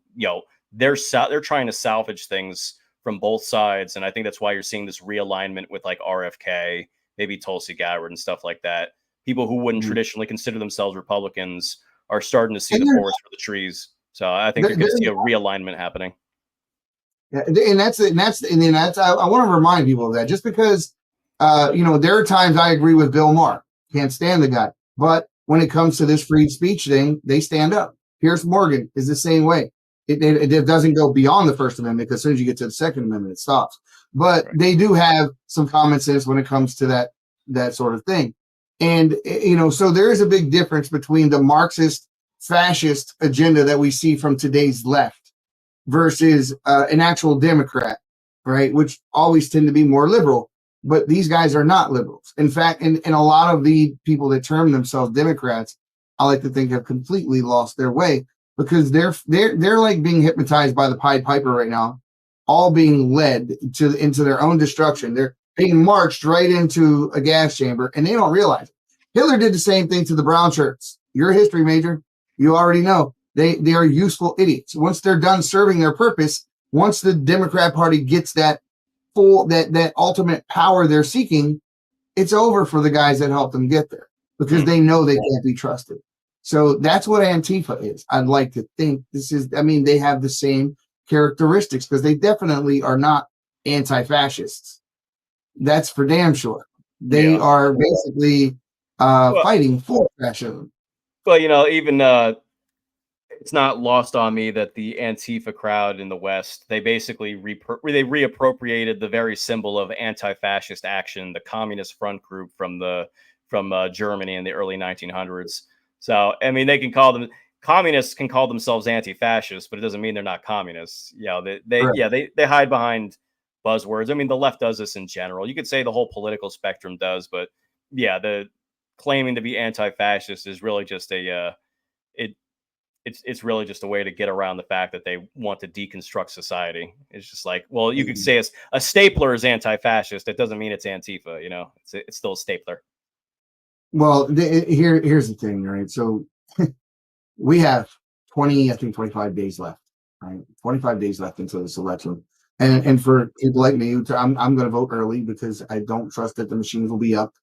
they're trying to salvage things from both sides. And I think that's why you're seeing this realignment with like RFK, maybe Tulsi Gabbard and stuff like that. People who wouldn't traditionally consider themselves Republicans are starting to see And the they're forest for the trees. So I think they're, you're going to they're see a realignment happening. Yeah, and that's I want to remind people of that, just because there are times I agree with Bill Maher, can't stand the guy, but when it comes to this free speech thing, they stand up. Pierce Morgan is the same way. It doesn't go beyond the First Amendment, because as soon as you get to the Second Amendment, it stops. But Right. they do have some common sense when it comes to that sort of thing. And so there is a big difference between the Marxist fascist agenda that we see from today's left versus an actual Democrat, right? Which always tend to be more liberal. But these guys are not liberals. In fact, and a lot of the people that term themselves Democrats, I like to think, have completely lost their way, because they're like being hypnotized by the Pied Piper right now, all being led into their own destruction. They're being marched right into a gas chamber, and they don't realize it. Hitler did the same thing to the brown shirts. You're a history major. You already know. They are useful idiots. Once they're done serving their purpose, once the Democrat Party gets that ultimate power they're seeking, it's over for the guys that helped them get there, because they know they can't be trusted. So that's what Antifa is. I'd like to think they have the same characteristics, because they definitely are not anti-fascists. That's for damn sure. They are basically fighting for fascism. Well, even it's not lost on me that the Antifa crowd in the West, they basically they reappropriated the very symbol of anti-fascist action, the Communist Front Group from Germany in the early 1900s. So, I mean, communists can call themselves anti-fascists, but it doesn't mean they're not communists. They hide behind buzzwords. I mean, the left does this in general. You could say the whole political spectrum does, but yeah, the claiming to be anti-fascist is really just it's really just a way to get around the fact that they want to deconstruct society. It's just like, well, you could say a stapler is anti-fascist. It doesn't mean it's Antifa. It's still a stapler. Well, here's the thing, right? So we have 25 days left, right? 25 days left until this election. And for people like me, I'm going to vote early, because I don't trust that the machines will be up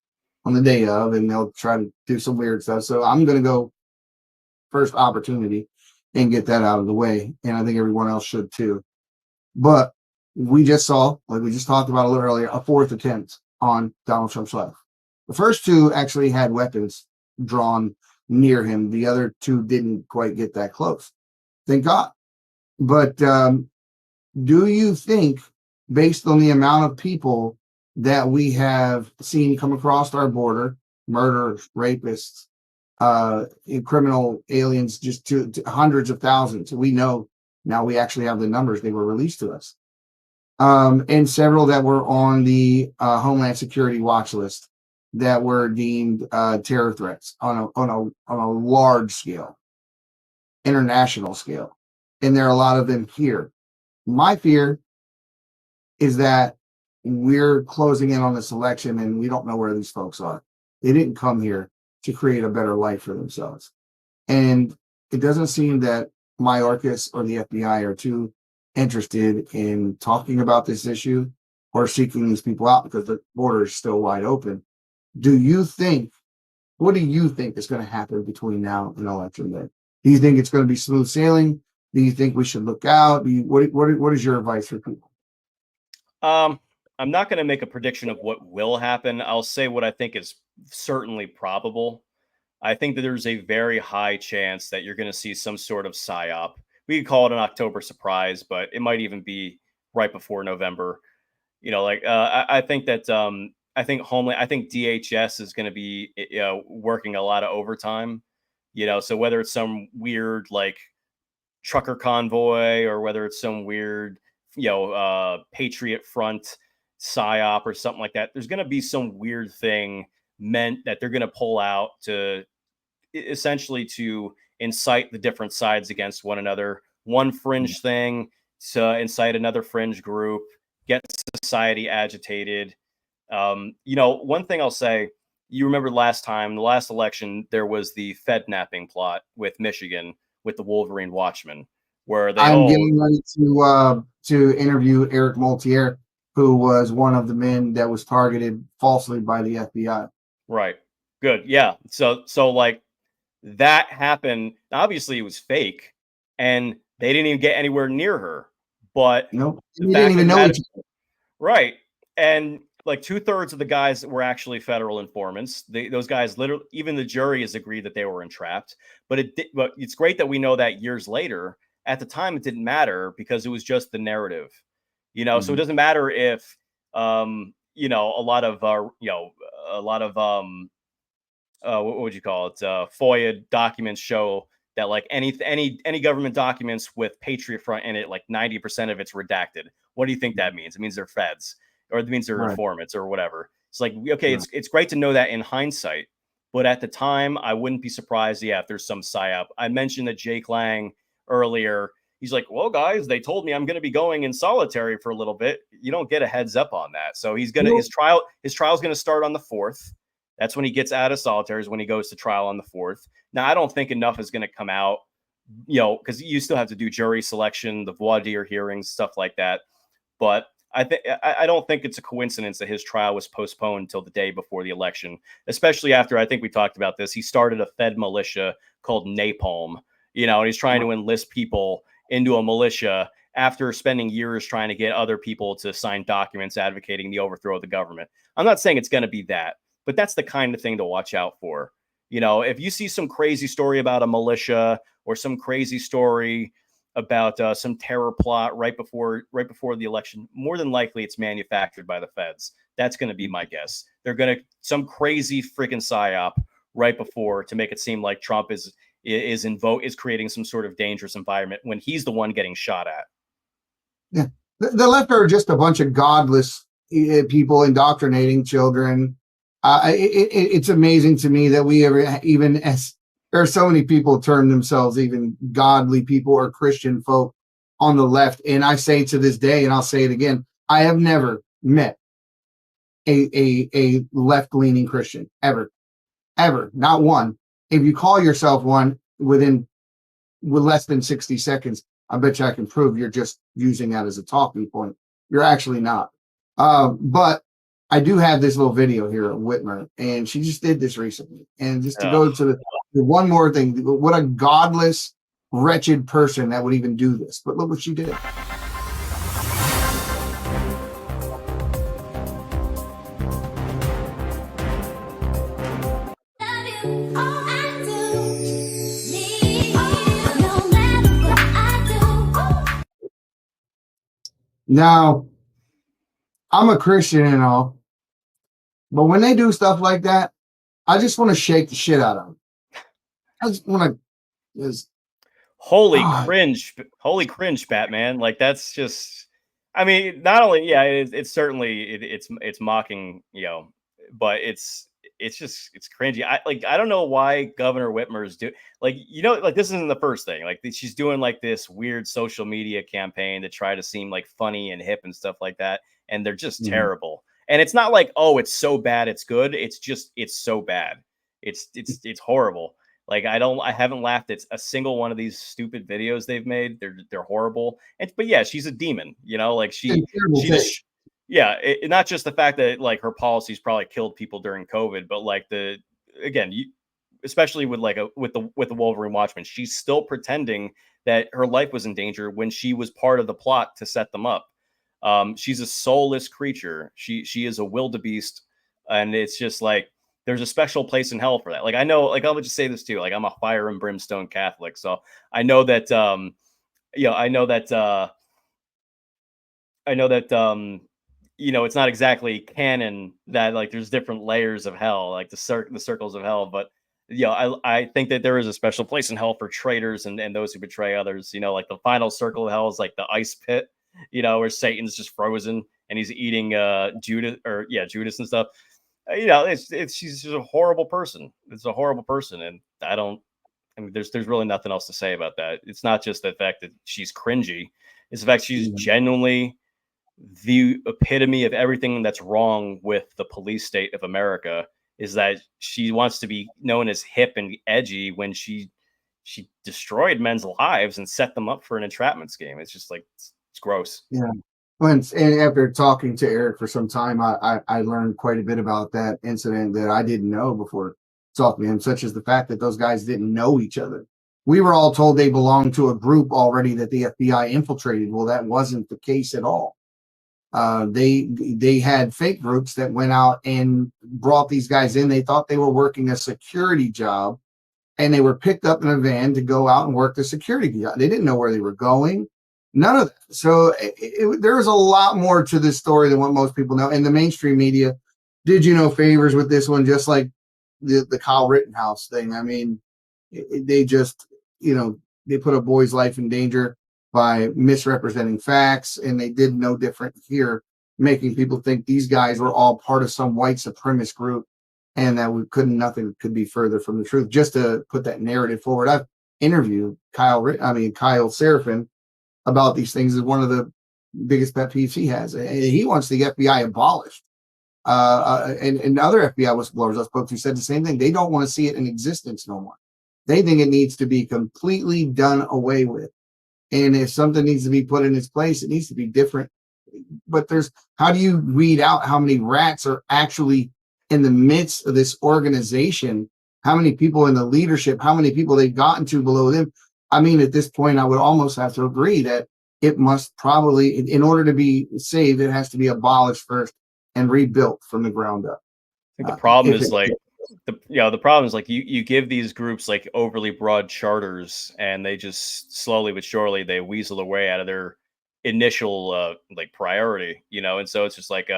on the day of, and they'll try to do some weird stuff. So I'm going to go first opportunity and get that out of the way. And I think everyone else should too. But we just saw, like we just talked about a little earlier, a fourth attempt on Donald Trump's life. The first two actually had weapons drawn near him. The other two didn't quite get that close. Thank God. But do you think, based on the amount of people that we have seen come across our border, murderers, rapists, criminal aliens, just to hundreds of thousands, we know now, we actually have the numbers, they were released to us, and several that were on the Homeland Security watch list that were deemed terror threats on a large scale, international scale, and there are a lot of them here. My fear is that we're closing in on this election, and we don't know where these folks are. They didn't come here to create a better life for themselves, and it doesn't seem that Mayorkas or the FBI are too interested in talking about this issue or seeking these people out, because the border is still wide open. What do you think is going to happen between now and election day? Do you think it's going to be smooth sailing? Do you think we should look out? What is your advice for people? I'm not going to make a prediction of what will happen. I'll say what I think is certainly probable. I think that there's a very high chance that you're going to see some sort of psyop, we could call it an October surprise, but it might even be right before November. You know, like I think that I think DHS is going to be working a lot of overtime. You know, so whether it's some weird like trucker convoy or whether it's some weird Patriot Front psyop or something like that, there's going to be some weird thing meant that they're going to pull out to essentially to incite the different sides against one another. One fringe thing to incite another fringe group, get society agitated. One thing I'll say, you remember the last election, there was the Fed napping plot with Michigan with the Wolverine Watchmen, where I'm getting ready to interview Eric Moltier, who was one of the men that was targeted falsely by the FBI. Right. Good. Yeah. So like that happened. Obviously, it was fake, and they didn't even get anywhere near her. But Nope. the We fact didn't even of the know matter, each other. right? And like 2/3 of the guys were actually federal informants. Those guys, literally, even the jury has agreed that they were entrapped. But it's great that we know that years later. At the time, it didn't matter because it was just the narrative, So it doesn't matter if a lot of what would you call it? FOIA documents show that like any government documents with Patriot Front in it, like 90% of it's redacted. What do you think that means? It means they're feds, or it means they're Right. informants, or whatever. It's like, okay, it's great to know that in hindsight, but at the time, I wouldn't be surprised. Yeah, if there's some psyop. I mentioned that Jake Lang earlier. He's like, well, guys, they told me I'm going to be going in solitary for a little bit. You don't get a heads up on that. So his trial's going to start on the 4th. That's when he gets out of solitary, is when he goes to trial on the 4th. Now, I don't think enough is going to come out, because you still have to do jury selection, the voir dire hearings, stuff like that. But I don't think it's a coincidence that his trial was postponed until the day before the election, especially after, I think we talked about this, he started a Fed militia called Napalm, and he's trying to enlist people into a militia after spending years trying to get other people to sign documents advocating the overthrow of the government. I'm not saying it's going to be that, but that's the kind of thing to watch out for. If you see some crazy story about a militia or some crazy story about some terror plot right before the election, more than likely it's manufactured by the feds. That's going to be my guess. They're going to some crazy freaking psyop right before to make it seem like Trump is creating some sort of dangerous environment when he's the one getting shot at. Yeah, the left are just a bunch of godless people indoctrinating children. It's amazing to me that we ever, even as there are so many people term themselves even godly people or Christian folk on the left. And I say to this day, and I'll say it again, I have never met a left-leaning Christian ever, not one. If you call yourself one with less than 60 seconds, I bet you I can prove you're just using that as a talking point. You're actually not. But I do have this little video here of Whitmer, and she just did this recently. And just to go to the one more thing, what a godless, wretched person that would even do this. But look what she did. Now, I'm a Christian and all, but when they do stuff like that, I just want to shake the shit out of them. I just want to just holy cringe, Batman. Like, that's just, I mean, not only, yeah, it's certainly it's mocking, but it's cringy. I don't know why Governor Whitmer's like this isn't the first thing. Like, she's doing like this weird social media campaign to try to seem like funny and hip and stuff like that, and they're just terrible. And it's not like, oh, it's so bad it's good. It's just, it's so bad. It's horrible. Like, I haven't laughed at a single one of these stupid videos they've made. They're horrible. But yeah, she's a demon, like she just, yeah, not just the fact that like her policies probably killed people during COVID, but like especially with the Wolverine Watchmen, she's still pretending that her life was in danger when she was part of the plot to set them up. She's a soulless creature. She is a wildebeest, and it's just like, there's a special place in hell for that. Like, I know, like, I'll just say this too. Like, I'm a fire and brimstone Catholic, so I know that I know that it's not exactly canon that like there's different layers of hell, like the circles of hell, but I think that there is a special place in hell for traitors and those who betray others. Like the final circle of hell is like the ice pit, where Satan's just frozen and he's eating Judas and stuff. She's just a horrible person. It's a horrible person, and I mean, there's really nothing else to say about that. It's not just the fact that she's cringy; it's the fact she's genuinely the epitome of everything that's wrong with the police state of America. Is that she wants to be known as hip and edgy when she destroyed men's lives and set them up for an entrapment scheme. It's just like it's gross. Yeah. And after talking to Eric for some time, I learned quite a bit about that incident that I didn't know before talking to him, such as the fact that those guys didn't know each other. We were all told they belonged to a group already that the FBI infiltrated. Well, that wasn't the case at all. They had fake groups that went out and brought these guys in. They thought they were working a security job, and they were picked up in a van to go out and work the security job. They didn't know where they were going. None of that. So there's a lot more to this story than what most people know. And the mainstream media did favors with this one, just like the Kyle Rittenhouse thing. I mean, they just, they put a boy's life in danger by misrepresenting facts, and they did no different here, making people think these guys were all part of some white supremacist group, and that nothing could be further from the truth. Just to put that narrative forward, I've interviewed Kyle Seraphin about these things. Is one of the biggest pet peeves he has. He wants the FBI abolished. And other FBI whistleblowers I spoke to said the same thing. They don't want to see it in existence no more. They think it needs to be completely done away with. And if something needs to be put in its place, it needs to be different. But how do you weed out how many rats are actually in the midst of this organization? How many people in the leadership, how many people they've gotten to below them? I mean, at this point, I would almost have to agree that it must probably, in order to be saved, it has to be abolished first and rebuilt from the ground up. I think the problem is the problem is like you give these groups like overly broad charters, and they just slowly but surely they weasel their way out of their initial like priority, and so it's just like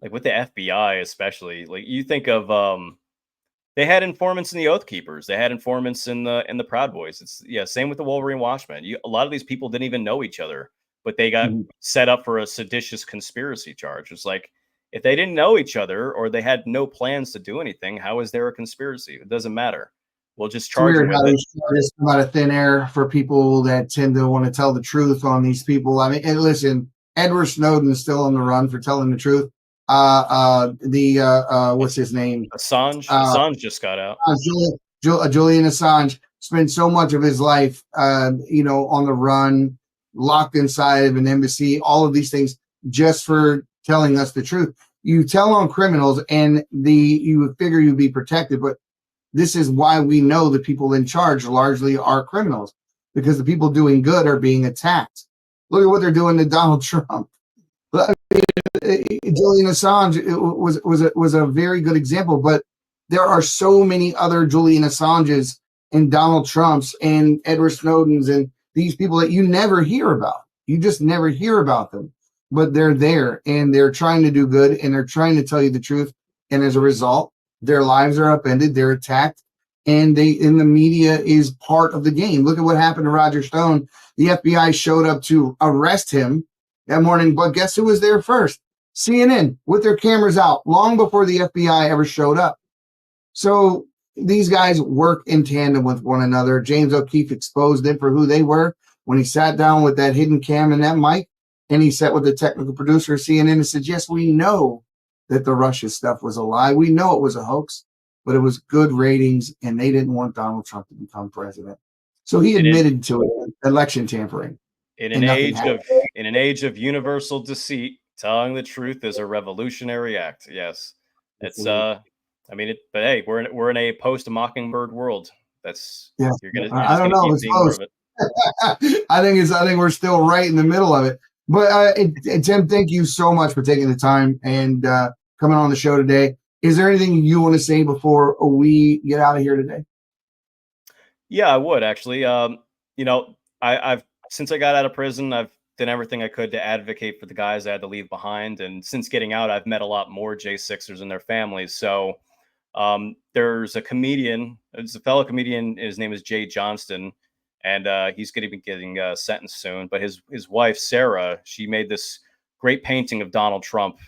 with the FBI especially, like you think of they had informants in the Oath Keepers, they had informants in the Proud Boys. It's same with the Wolverine Watchmen. A lot of these people didn't even know each other, but they got set up for a seditious conspiracy charge. It's like, if they didn't know each other or they had no plans to do anything, how is there a conspiracy? It doesn't matter. We'll just charge them with it. It's come out of thin air for people that tend to want to tell the truth on these people. I mean, and listen, Edward Snowden is still on the run for telling the truth. What's his name? Assange. Assange just got out. Julian Assange spent so much of his life, on the run, locked inside of an embassy, all of these things just for telling us the truth. You tell on criminals and you would figure you'd be protected, but this is why we know the people in charge largely are criminals, because the people doing good are being attacked. Look at what they're doing to Donald Trump. Julian Assange was a very good example, but there are so many other Julian Assanges and Donald Trumps and Edward Snowdens and these people that you never hear about. You just never hear about them, but they're there and they're trying to do good and they're trying to tell you the truth. And as a result, their lives are upended, they're attacked, and the media is part of the game. Look at what happened to Roger Stone. The FBI showed up to arrest him that morning, but guess who was there first? CNN, with their cameras out long before the FBI ever showed up. So these guys work in tandem with one another. James O'Keefe exposed them for who they were when he sat down with that hidden cam and that mic, and he sat with the technical producer of CNN and said, yes, we know that the Russia stuff was a lie. We know it was a hoax, but it was good ratings, and they didn't want Donald Trump to become president. So he admitted to it, election tampering. In an age of universal deceit, telling the truth is a revolutionary act. Yes, it's but hey, we're in a post Mockingbird world. You're I don't know if it's post. I think we're still right in the middle of it. But Tim, thank you so much for taking the time and coming on the show today. Is there anything you want to say before we get out of here today? Yeah, I would actually. I've since I got out of prison, I've done everything I could to advocate for the guys I had to leave behind. And since getting out, I've met a lot more J6ers and their families. So there's a fellow comedian. His name is Jay Johnston, and he's going to be getting sentenced soon. But his wife, Sarah, she made this great painting of Donald Trump.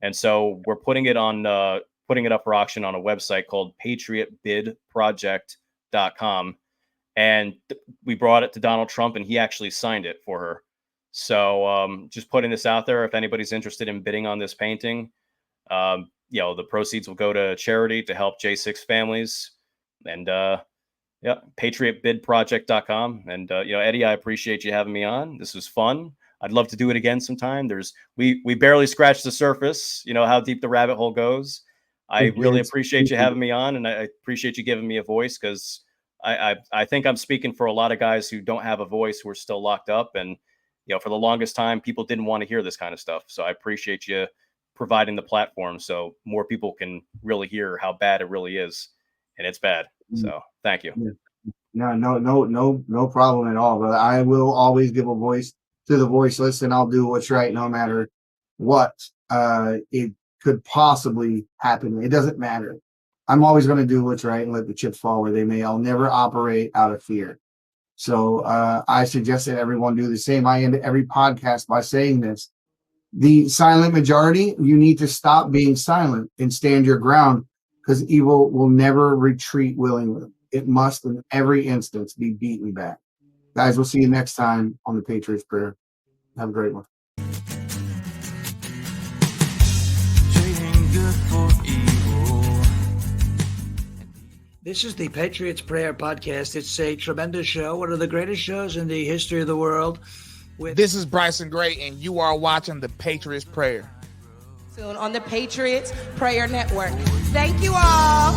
And so we're putting it up for auction on a website called patriotbidproject.com. And we brought it to Donald Trump, and he actually signed it for her. So just putting this out there, if anybody's interested in bidding on this painting, the proceeds will go to charity to help J6 families. And patriotbidproject.com. And Eddie, I appreciate you having me on. This was fun. I'd love to do it again sometime. We barely scratched the surface, how deep the rabbit hole goes. I really appreciate you having me on, and I appreciate you giving me a voice, because I think I'm speaking for a lot of guys who don't have a voice, who are still locked up. And, for the longest time, people didn't want to hear this kind of stuff. So I appreciate you providing the platform so more people can really hear how bad it really is. And it's bad. So thank you. No problem at all. But I will always give a voice to the voiceless, and I'll do what's right no matter what it could possibly happen. It doesn't matter. I'm always going to do what's right and let the chips fall where they may. I'll never operate out of fear. So I suggest that everyone do the same. I end every podcast by saying this. The silent majority, you need to stop being silent and stand your ground, because evil will never retreat willingly. It must, in every instance, be beaten back. Guys, we'll see you next time on the Patriots Prayer. Have a great one. This is the Patriots Prayer Podcast. It's a tremendous show, one of the greatest shows in the history of the world. This is Bryson Gray, and you are watching the Patriots Prayer. Soon on the Patriots Prayer Network. Thank you all.